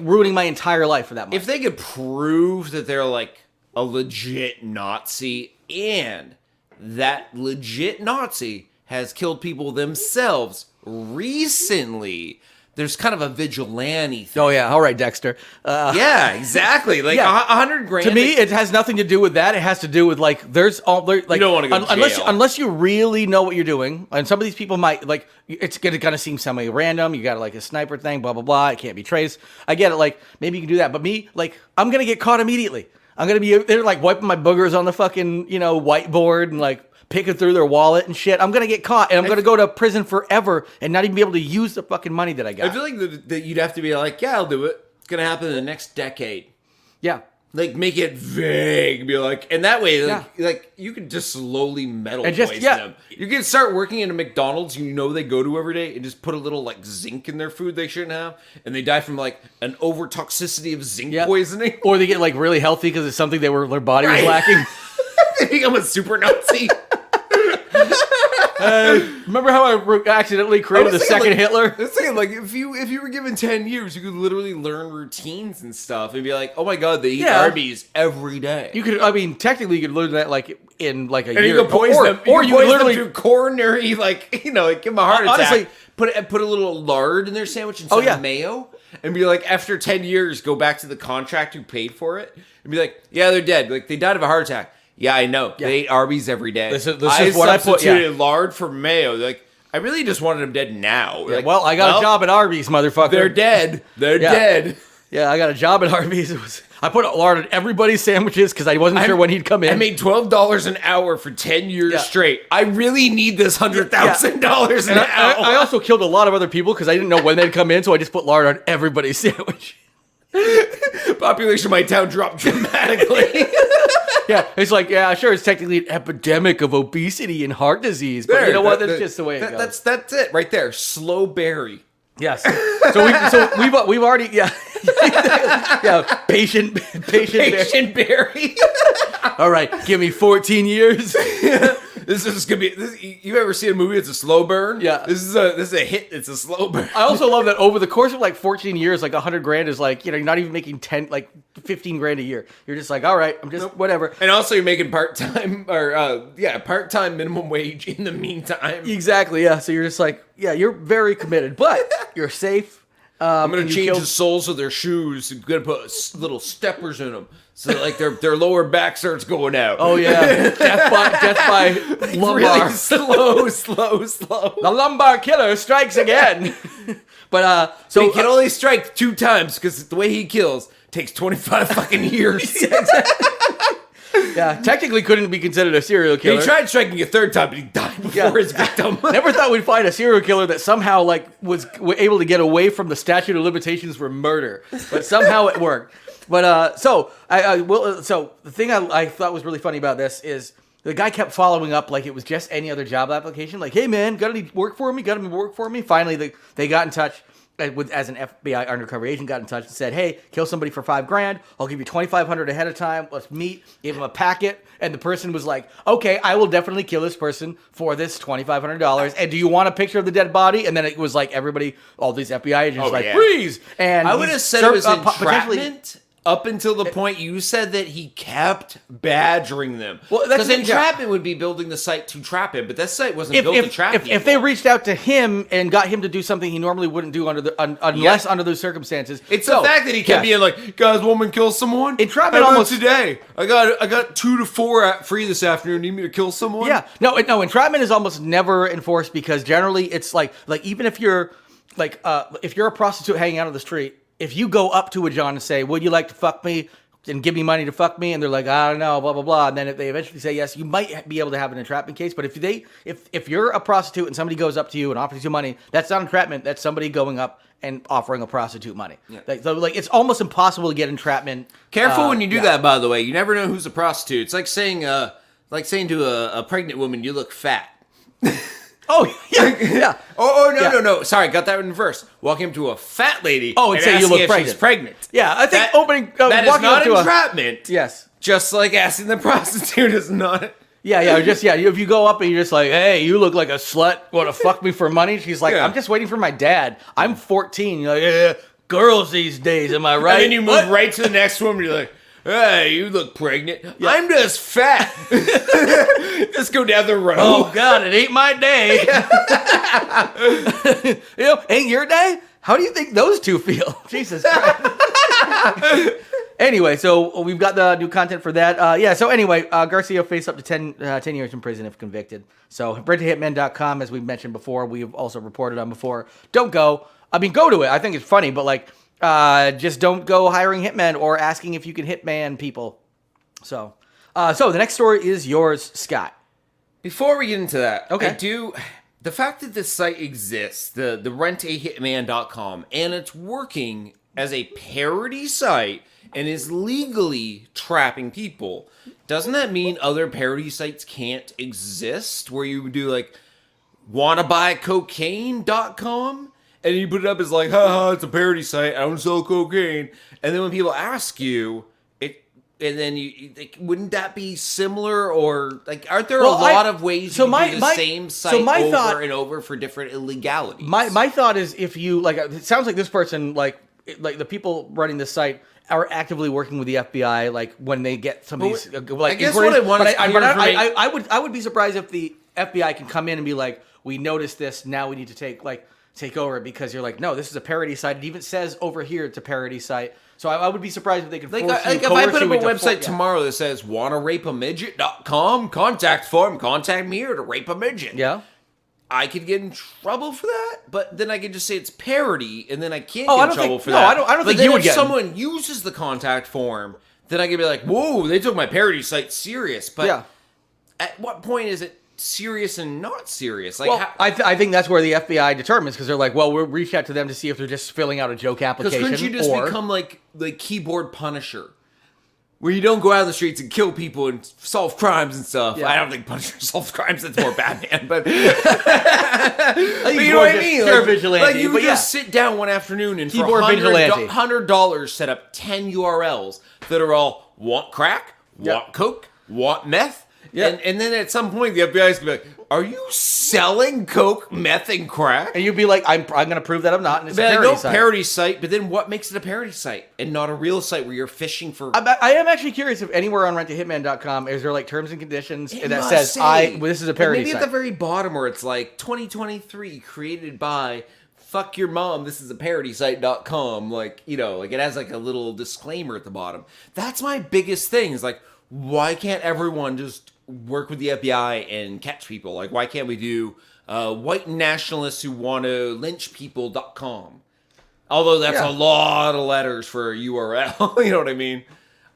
ruining my entire life for that money. If they could prove that they're like a legit Nazi and that legit Nazi has killed people themselves recently, there's kind of a vigilante thing. Oh, yeah. All right, Dexter. Yeah, exactly. Like $100,000. To me, it has nothing to do with that. It has to do with you don't want to go to jail. Unless you really know what you're doing. And some of these people might it's going to seem semi-random. You got a sniper thing, blah, blah, blah. It can't be traced. I get it. Maybe you can do that. But me, I'm going to get caught immediately. I'm going to be there wiping my boogers on the fucking, whiteboard and picking through their wallet and shit. I'm going to get caught, and I'm going to go to prison forever and not even be able to use the fucking money that I got. I feel like that you'd have to be like, yeah, I'll do it. It's going to happen in the next decade. Yeah. Like, make it vague. Be like, and that way, like you can just slowly metal poison them. You can start working in a McDonald's they go to every day and just put a little, like, zinc in their food they shouldn't have. And they die from, like, an over-toxicity of zinc poisoning. Or they get, like, really healthy because it's something their body was lacking. They become a super Nazi. Remember how I accidentally created the second Hitler? I was thinking, like, if you were given 10 years, you could literally learn routines and stuff and be like, oh my god, they eat Arby's every day. You could, I mean, technically you could learn that, like, in, like, a year. And you could poison them. Or you could literally do coronary, like, give them a heart attack. Honestly, put a little lard in their sandwich instead of mayo. And be like, after 10 years, go back to the contract who paid for it. And be like, yeah, they're dead. Like, they died of a heart attack. Yeah, I know. Yeah. They ate Arby's every day. This is what I substituted lard for mayo. They're like, I really just wanted them dead now. Yeah, like, well, I got a job at Arby's, motherfucker. They're dead. They're dead. Yeah, I got a job at Arby's. I put lard on everybody's sandwiches because I wasn't sure when he'd come in. I made $12 an hour for 10 years straight. I really need this $100,000 an hour. I also killed a lot of other people because I didn't know when they'd come in, so I just put lard on everybody's sandwich. Population of my town dropped dramatically. Yeah, it's like, sure, it's technically an epidemic of obesity and heart disease, but you know what? That's just the way it goes. That's it right there. Slow berry. Yes. So we've already patient berry. All right, give me 14 years. This is gonna be. You ever see a movie? It's a slow burn. Yeah. This is a hit. It's a slow burn. I also love that over the course of like 14 years, like 100 grand is like, you're not even making 15 grand a year. You're just like, all right, I'm just whatever. And also you're making part-time part-time minimum wage in the meantime. Exactly. Yeah. So you're just like, you're very committed, but you're safe. I'm gonna change the soles of their shoes. I'm gonna put little steppers in them, so that, like their lower back starts going out. Oh yeah, death by lumbar. Really slow. The lumbar killer strikes again. But he can only strike 2 times because the way he kills takes 25 fucking years. Yeah, technically couldn't be considered a serial killer. He tried striking a 3rd time, but he died before his victim. Never thought we'd find a serial killer that somehow was able to get away from the statute of limitations for murder, but somehow it worked. But so the thing I thought was really funny about this is the guy kept following up like it was just any other job application. Like, hey man, got any work for me? Finally, they got in touch. As an FBI undercover agent, got in touch and said, "Hey, kill somebody for $5,000. I'll give you $2,500 ahead of time. Let's meet." Gave him a packet, and the person was like, "Okay, I will definitely kill this person for this $2,500. And do you want a picture of the dead body?" And then it was like everybody, all these FBI agents, freeze. And I would have said it was entrapment. Up until the point you said that he kept badgering them. Well, because entrapment would be building the site to trap him, but that site wasn't built to trap him. If they reached out to him and got him to do something he normally wouldn't do unless under those circumstances. It's the fact that he kept being like, "Guys, woman kill someone? Entrapment almost today. I got 2 to 4 free this afternoon. Need me to kill someone?" Yeah. No, entrapment is almost never enforced because generally it's like even if you're if you're a prostitute hanging out on the street, if you go up to a John and say, "Would you like to fuck me and give me money to fuck me?" and they're like, "I don't know, blah blah blah," and then if they eventually say yes, you might be able to have an entrapment case. But if you're a prostitute and somebody goes up to you and offers you money, that's not entrapment. That's somebody going up and offering a prostitute money. Yeah. It's almost impossible to get entrapment. Careful when you do that. By the way, you never know who's a prostitute. It's like saying to a pregnant woman, "You look fat." Oh, yeah. No. Sorry, got that in reverse. Walking up to a fat lady and say you look pregnant. She's pregnant. Yeah, I think that is not entrapment. Yes. Just like asking the prostitute is not. If you go up and you're just like, "Hey, you look like a slut. Want to fuck me for money?" She's like, "I'm just waiting for my dad. I'm 14. You're like, "Yeah, girls these days, am I right?" And then you move right to the next woman. You're like, "Hey, you look pregnant." Yeah. I'm just fat. Just go down the road. Oh, God, it ain't my day. Ain't your day? How do you think those two feel? Jesus Christ. Anyway, so we've got the new content for that. So anyway, Garcia faced up to 10 years in prison if convicted. So, hitmen.com, as we've mentioned before, we've also reported on before. Don't go. I mean, go to it. I think it's funny, but just don't go hiring hitmen or asking if you can hitman people. So the next story is yours, Scott. Before we get into that, okay. The fact that this site exists, the rentahitman.com, and it's working as a parody site and is legally trapping people, doesn't that mean other parody sites can't exist where you do like wannabuycocaine.com and you put it up as like, haha, it's a parody site, I don't sell cocaine. And then when people ask you, and then like, wouldn't that be similar, or like, aren't there a lot of ways you can do the same site over and over for different illegalities? My thought is, if you like, it sounds like this person, like the people running this site are actively working with the FBI. Like when they get some of these, like, I guess what I want is I would be surprised if the FBI can come in and be like, we noticed this, now we need to take over, because you're like, no, this is a parody site. It even says over here it's a parody site. So I would be surprised if they could force if I put up a website tomorrow that says wannarapeamidget.com, contact form, contact me here to rape a midget. Yeah. I could get in trouble for that, but then I could just say it's parody, and then I can't get in trouble for that. No, I don't think you would get. If someone uses the contact form, then I could be like, whoa, they took my parody site serious. But at what point is it serious and not serious? Like, well, I think that's where the FBI determines, because they're like, well, we'll reach out to them to see if they're just filling out a joke application. Because couldn't you just become like keyboard Punisher, where you don't go out in the streets and kill people and solve crimes and stuff? Yeah. I don't think Punisher solves crimes. That's more Batman, but you know what I mean? Like you would just sit down one afternoon and for $100 set up 10 URLs that are all want crack, want coke, want meth. Yeah. And then at some point, the FBI is going to be like, are you selling coke, meth, and crack? And you'd be like, I'm going to prove that I'm not, and it's a parody site. Parody site, but then what makes it a parody site and not a real site where you're fishing for... I am actually curious if anywhere on renttahitman.com is there like terms and conditions that says, this is a parody site. Maybe at the very bottom where it's like, 2023, created by... fuck your mom, this is a parody site.com. Like, you know, like it has like a little disclaimer at the bottom. That's my biggest thing, is like, why can't everyone just work with the FBI and catch people? Like, why can't we do white nationalists who want to lynch people.com? Although that's a lot of letters for a URL. You know what I mean?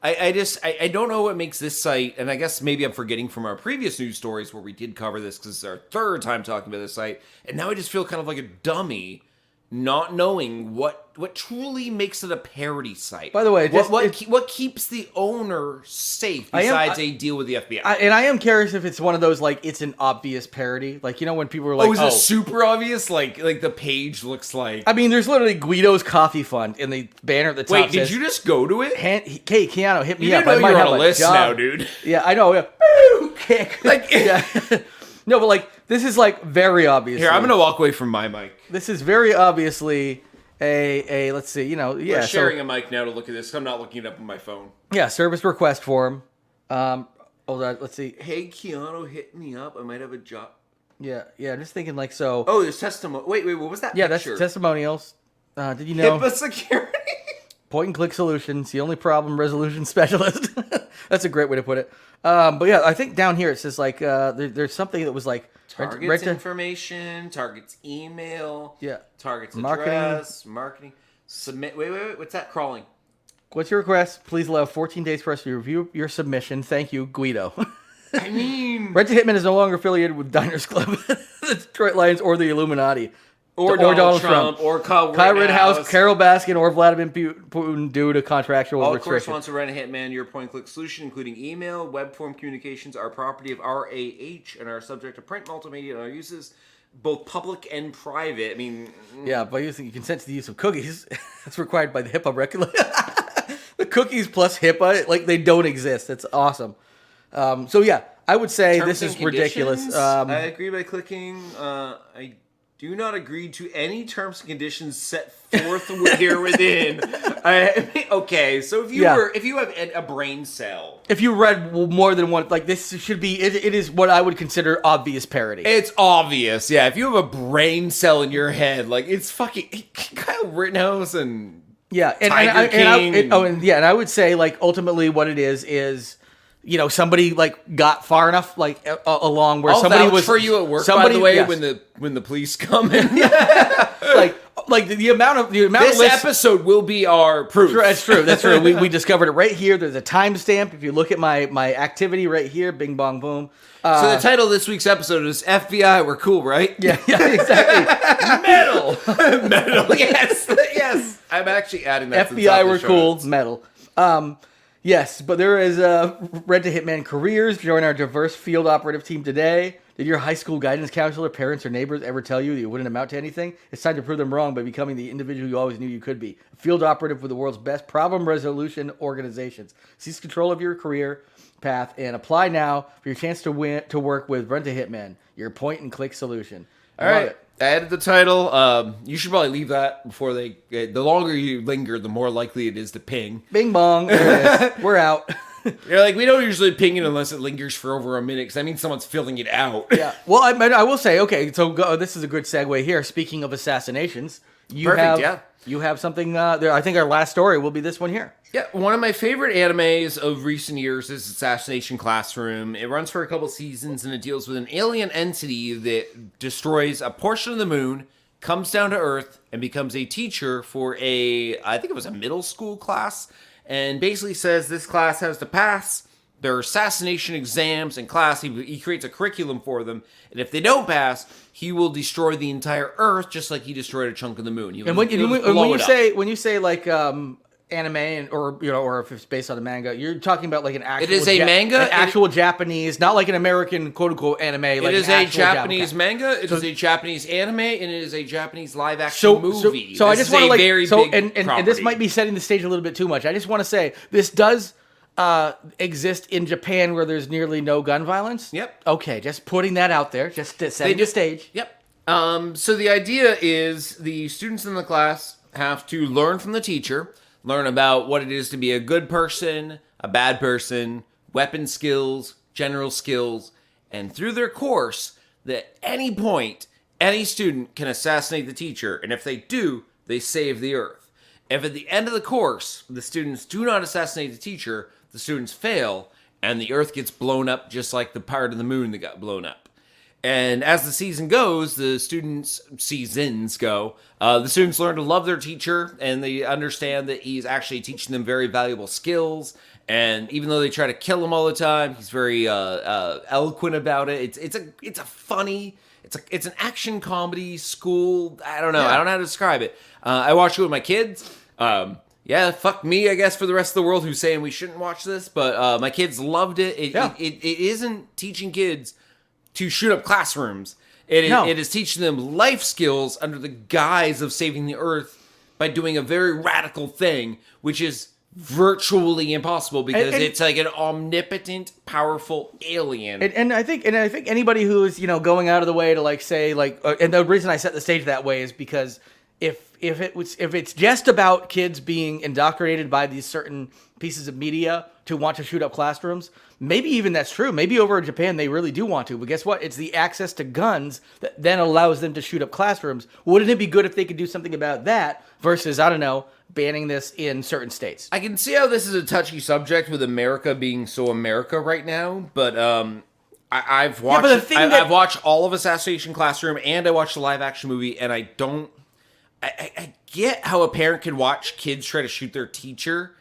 I don't know what makes this site, and I guess maybe I'm forgetting from our previous news stories where we did cover this, because it's our third time talking about this site, and now I just feel kind of like a dummy not knowing what truly makes it a parody site. By the way, what keeps the owner safe besides a deal with the FBI? And I am curious if it's one of those, like, it's an obvious parody. Like, you know, when people are like, is it super obvious? Like the page looks like... I mean, there's literally Guido's Coffee Fund in the banner at the top. Wait, did you just go to it? Hey, Keanu, hit me up. You know you're on a list now, dude. Yeah, I know. Yeah. Kick. Like, yeah. No, but like, this is like very obviously. Here, I'm gonna walk away from my mic. This is very obviously a let's see, We're sharing a mic now to look at this. I'm not looking it up on my phone. Yeah, service request form. Hold on, let's see. Hey, Keanu, hit me up. I might have a job. Yeah. I'm just thinking like so. Oh, there's testimony. Wait, what was that? Yeah, picture? That's testimonials. Did you know? HIPAA security. Point and click solutions, the only problem resolution specialist. That's a great way to put it. But yeah, I think down here it says like there's something that was like target's information, target's email, target's address, marketing, submit. Wait, what's that crawling? What's your request? Please allow 14 days for us to review your submission. Thank you, Guido. I mean, Rent to Hitman is no longer affiliated with Diners Club, the Detroit Lions, or the Illuminati. Or Donald Trump, or Kyle Rittenhouse, Carol Baskin, or Vladimir Putin due to contractual restrictions. All correspondence to Rent a Hitman, your point-click solution, including email, web form communications, are property of RAH and are subject to print, multimedia, and other uses, both public and private. I mean... Yeah, by using consent to the use of cookies, that's required by the HIPAA regulator. The cookies plus HIPAA, like, they don't exist. That's awesome. So, yeah, I would say this is ridiculous. I agree by clicking. I do not agree to any terms and conditions set forth here within. Okay, so if you have a brain cell, if you read more than one, like this should be, it is what I would consider obvious parody. It's obvious, yeah. If you have a brain cell in your head, like it's fucking Kyle Rittenhouse and Tiger King. And I would say like ultimately what it is. You know, somebody like got far enough like along where somebody was for you at work. By the way, when the police come in, like the amount of this episode will be our proof. That's true. We discovered it right here. There's a timestamp. If you look at my activity right here, bing bong boom. So the title of this week's episode is FBI. We're cool, right? Yeah, exactly. Metal. Yes. I'm actually adding that. FBI. We're cool. Metal. Yes, but there is Rent to Hitman careers. Join our diverse field operative team today. Did your high school guidance counselor, parents, or neighbors ever tell you that you wouldn't amount to anything? It's time to prove them wrong by becoming the individual you always knew you could be. A field operative with the world's best problem resolution organizations. Seize control of your career path and apply now for your chance to work with Rent to Hitman, your point-and-click solution. All right. I added the title. You should probably leave that before they... the longer you linger, the more likely it is to ping. Bing bong. There it is. We're out. You're like, we don't usually ping it unless it lingers for over a minute, because that means someone's filling it out. Yeah. Well, I will say, okay, so this is a good segue here. Speaking of assassinations, you have something there. I think our last story will be this one here. Yeah, one of my favorite animes of recent years is Assassination Classroom. It runs for a couple seasons, and it deals with an alien entity that destroys a portion of the moon, comes down to Earth, and becomes a teacher for I think it was a middle school class, and basically says this class has to pass their assassination exams in class. He creates a curriculum for them, and if they don't pass, he will destroy the entire Earth, just like he destroyed a chunk of the moon. When you say like anime or if it's based on a manga, you're talking about like an actual. It is a manga, an actual Japanese, not like an American quote unquote anime. Like it is a Japanese manga. It is a Japanese anime, and it is a Japanese live action movie. So I just want to and this property. might be setting the stage a little bit too much. I just want to say this does exist in Japan where there's nearly no gun violence. Yep. Okay, just putting that out there, just setting the stage. Yep. So the idea is the students in the class have to learn from the teacher. Learn about what it is to be a good person, a bad person, weapon skills, general skills, and through their course, at any point, any student can assassinate the teacher, and if they do, they save the Earth. If at the end of the course, the students do not assassinate the teacher, the students fail, and the Earth gets blown up just like the part of the moon that got blown up. And as the seasons go, the students learn to love their teacher, and they understand that he's actually teaching them very valuable skills. And even though they try to kill him all the time, he's very eloquent about it. It's an action comedy school. I don't know. Yeah. I don't know how to describe it. I watched it with my kids. Fuck me, I guess, for the rest of the world who's saying we shouldn't watch this. But my kids loved it. It isn't teaching kids to shoot up classrooms. It is teaching them life skills under the guise of saving the Earth by doing a very radical thing, which is virtually impossible because it's like an omnipotent, powerful alien. And I think anybody who's going out of the way to and the reason I set the stage that way is because if it's just about kids being indoctrinated by these certain pieces of media to want to shoot up classrooms, maybe even that's true. Maybe over in Japan they really do want to. But guess what? It's the access to guns that then allows them to shoot up classrooms. Wouldn't it be good if they could do something about that versus, I don't know, banning this in certain states? I can see how this is a touchy subject with America being so America right now, but I've watched all of Assassination Classroom and I watched the live action movie, and I get how a parent can watch kids try to shoot their teacher.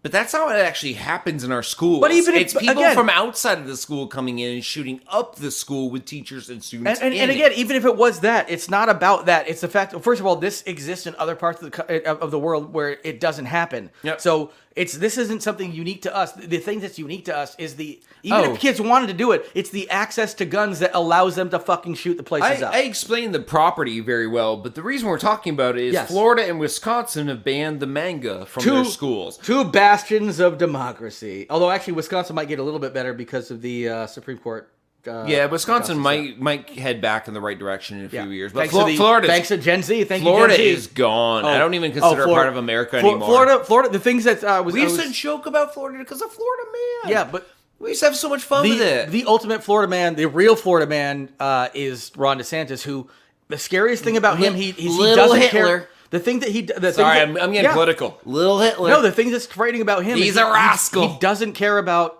But that's not what actually happens in our schools. But even it's people from outside of the school coming in and shooting up the school with teachers and students. And again, even if it was that, it's not about that. It's the fact. First of all, this exists in other parts of the world where it doesn't happen. Yep. So this isn't something unique to us. The thing that's unique to us is if kids wanted to do it, it's the access to guns that allows them to fucking shoot the places up. I explained the property very well, but the reason we're talking about it is Florida and Wisconsin have banned the manga from their schools. Two bastions of democracy. Although actually Wisconsin might get a little bit better because of the Supreme Court. Wisconsin might head back in the right direction in a few years. But Florida, thanks to Gen Z, Florida is gone. I don't even consider it part of America anymore. Florida. The things that we used to joke about Florida because of Florida Man. Yeah, but we used to have so much fun with it. The ultimate Florida man, the real Florida man, is Ron DeSantis. Who the scariest thing about him, he doesn't Hitler. care. The thing that he... I'm getting political. Little Hitler. No, the thing that's frightening about him He's a rascal. He doesn't care about...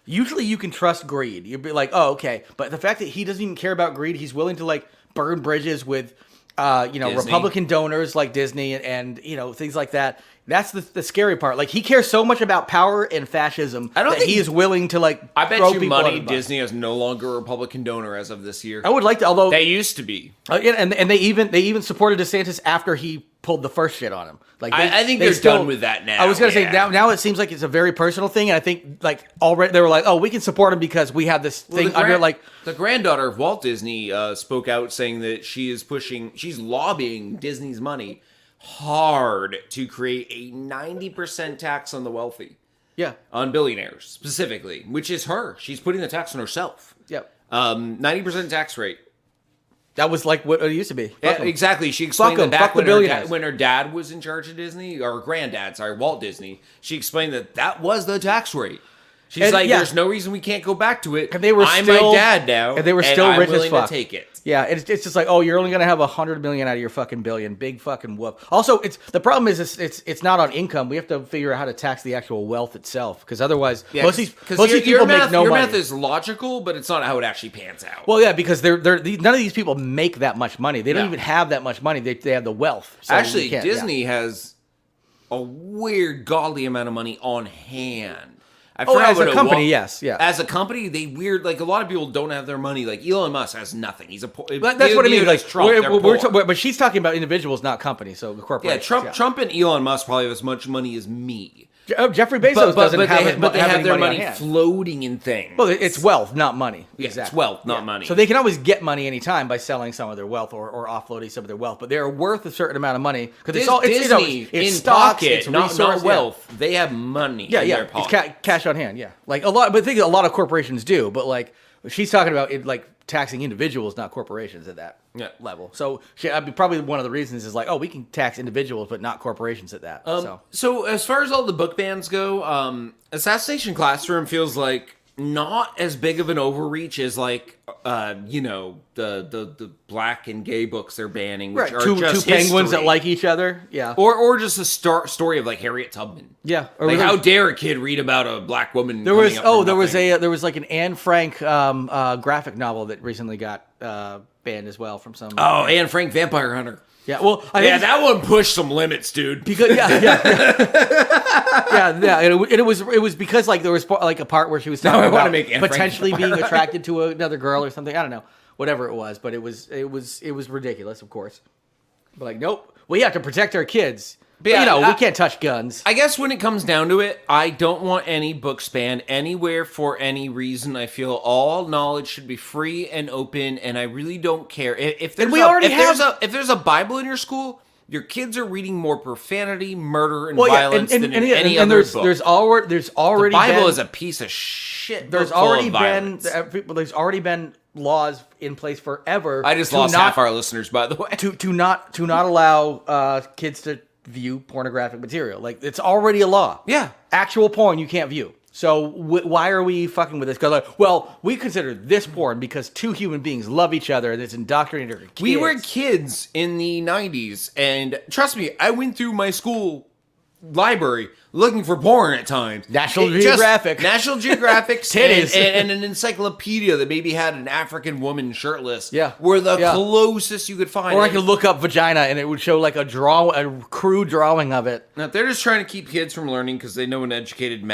Usually you can trust greed. You'd be like, oh, okay. But the fact that he doesn't even care about greed, he's willing to, burn bridges with, Republican donors like Disney and things like that. That's the scary part. Like, he cares so much about power and fascism that he is willing to, like, I bet throw you people money under the bus. Disney is no longer a Republican donor as of this year. I would like to, although... They used to be. And they even supported DeSantis after he pulled the first shit on him. Like, I think they're done with that now. I was going to say, now it seems like it's a very personal thing, and I think, like, already they were like, oh, we can support him because we have this thing under, like... The granddaughter of Walt Disney spoke out saying that she's lobbying Disney's money hard to create a 90% tax on the wealthy. Yeah. On billionaires, specifically, which is her. She's putting the tax on herself. Yep. 90% tax rate. That was like what it used to be. Yeah, exactly. She explained that back when her dad was in charge of Disney, or granddad, sorry, Walt Disney, she explained that was the tax rate. She's there's no reason we can't go back to it. And they were I'm still, my dad now, and they were still I'm rich as willing fuck. to take it. Yeah, it's just like, oh, you're only gonna have $100 million out of your fucking billion. Big fucking whoop. Also, the problem is it's not on income. We have to figure out how to tax the actual wealth itself, because otherwise, most of these people make no money. Your math is logical, but it's not how it actually pans out. Well, yeah, because none of these people make that much money. They don't even have that much money. They have the wealth. So actually, Disney has a weird, godly amount of money on hand. As a company, yes, yeah. As a company, like a lot of people don't have their money. Like Elon Musk has nothing. He's a poor. That's what I mean. Like Trump, but she's talking about individuals, not companies. So the corporations. Yeah, Trump and Elon Musk probably have as much money as me. Jeffrey Bezos doesn't have but they have their money floating in things. Well, it's wealth, not money. Yeah, exactly. It's wealth, not money. So they can always get money anytime by selling some of their wealth or offloading some of their wealth. But they're worth a certain amount of money because it's Disney it's in stocks, pocket, it's not wealth. Yeah. They have money. Yeah, in their pocket. It's cash on hand. Yeah, like a lot. But I think a lot of corporations do. But like she's talking about it, like taxing individuals, not corporations, at that level. So probably one of the reasons is like, oh, we can tax individuals, but not corporations at that. So as far as all the book bans go, Assassination Classroom feels like not as big of an overreach as like the black and gay books they're banning, which are two just penguins that like each other. Yeah, or just a story of like Harriet Tubman. Yeah, or like how dare a kid read about a black woman? There was like an Anne Frank graphic novel that recently got banned as well from some. Oh, Anne Frank Vampire Hunter. Yeah, well, that one pushed some limits, dude. Because it was because like there was like a part where she was talking about potentially being attracted to another girl or something. I don't know, whatever it was, but it was ridiculous, of course. But like, nope, we have to protect our kids. But, we can't touch guns. I guess when it comes down to it, I don't want any books banned anywhere for any reason. I feel all knowledge should be free and open, and I really don't care. If there's a Bible in your school, your kids are reading more profanity, murder, and violence than in any other book. There's already the Bible is a piece of shit. There's already been laws in place forever. I just lost half our listeners, by the way. To not allow kids to view pornographic material. Like, it's already a law. Yeah. Actual porn you can't view. So why are we fucking with this? Because we consider this porn because two human beings love each other and it's indoctrinated our kids. We were kids in the 90s, and trust me, I went through my school library looking for porn at times. National Geographic titties, and an encyclopedia that maybe had an African woman shirtless. Yeah, were the closest you could find. Or I could look up vagina and it would show like a crude drawing of it. Now they're just trying to keep kids from learning because they know an educated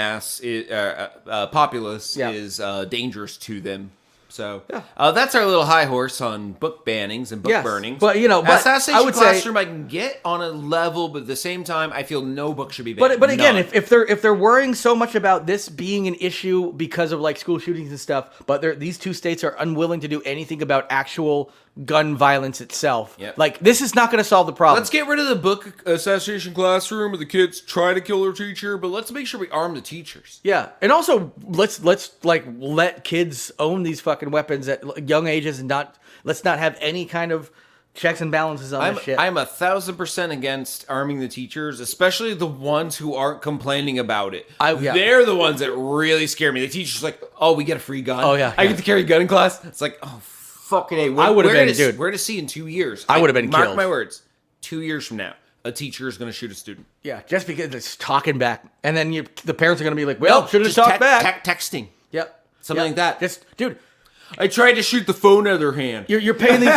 populace is dangerous to them. So that's our little high horse on book bannings and book burnings. But Assassination Classroom I can get on a level, but at the same time, I feel no book should be banned. But again, if they're worrying so much about this being an issue because of like school shootings and stuff, but these two states are unwilling to do anything about actual gun violence itself. Yep. Like, this is not going to solve the problem. Let's get rid of the book Assassination Classroom where the kids try to kill their teacher, but let's make sure we arm the teachers. Yeah, and also let's like let kids own these fucking weapons at young ages and let's not have any kind of checks and balances on this shit. I'm 1,000% against arming the teachers, especially the ones who aren't complaining about it. They're the ones that really scare me. The teacher's like, oh, we get a free gun. Oh, yeah. I get to carry a gun in class. It's like, oh, fucking A. I would have been, dude. Where to see in 2 years? I would have been killed. Mark my words. 2 years from now, a teacher is going to shoot a student. Yeah, just because it's talking back. And then the parents are going to be like, well, should have talked back. Texting. Yep. Something like that. Just, dude. I tried to shoot the phone out of their hand. You're paying these.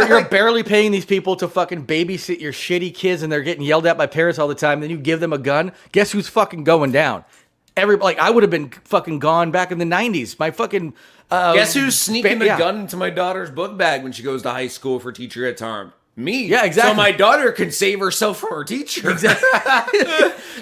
You're barely paying these people to fucking babysit your shitty kids, and they're getting yelled at by parents all the time. Then you give them a gun. Guess who's fucking going down? I would have been fucking gone back in the 90s. My fucking guess who's sneaking the gun into my daughter's book bag when she goes to high school for teacher gets armed? Me. Yeah, exactly. So my daughter can save herself from her teacher. Exactly.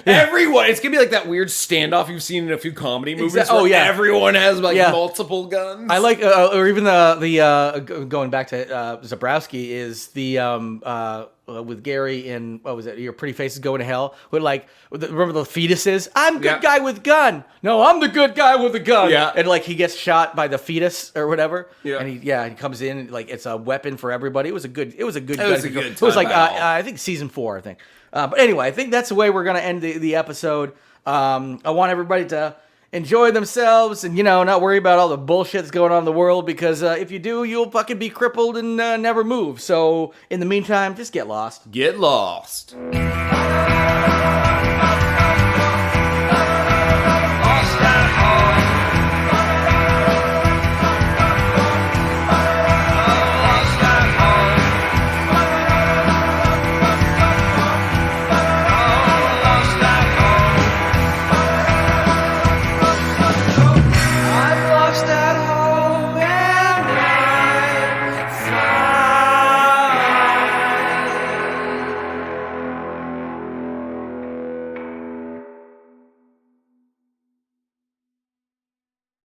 Everyone. It's going to be like that weird standoff you've seen in a few comedy movies Oh, yeah. everyone has multiple guns. I like, or even the going back to Zabrowski is the with Gary in, what was it, Your Pretty Face is Going to Hell, with remember the fetuses? I'm good guy with gun. No, I'm the good guy with a gun. Yeah. And he gets shot by the fetus or whatever. Yeah. And he comes in, it's a weapon for everybody. It was a good gun. Was a good time. It was I think season 4, I think. But anyway, I think that's the way we're going to end the episode. I want everybody to enjoy themselves and, not worry about all the bullshit that's going on in the world, because if you do, you'll fucking be crippled and never move. So in the meantime, just get lost. Get lost.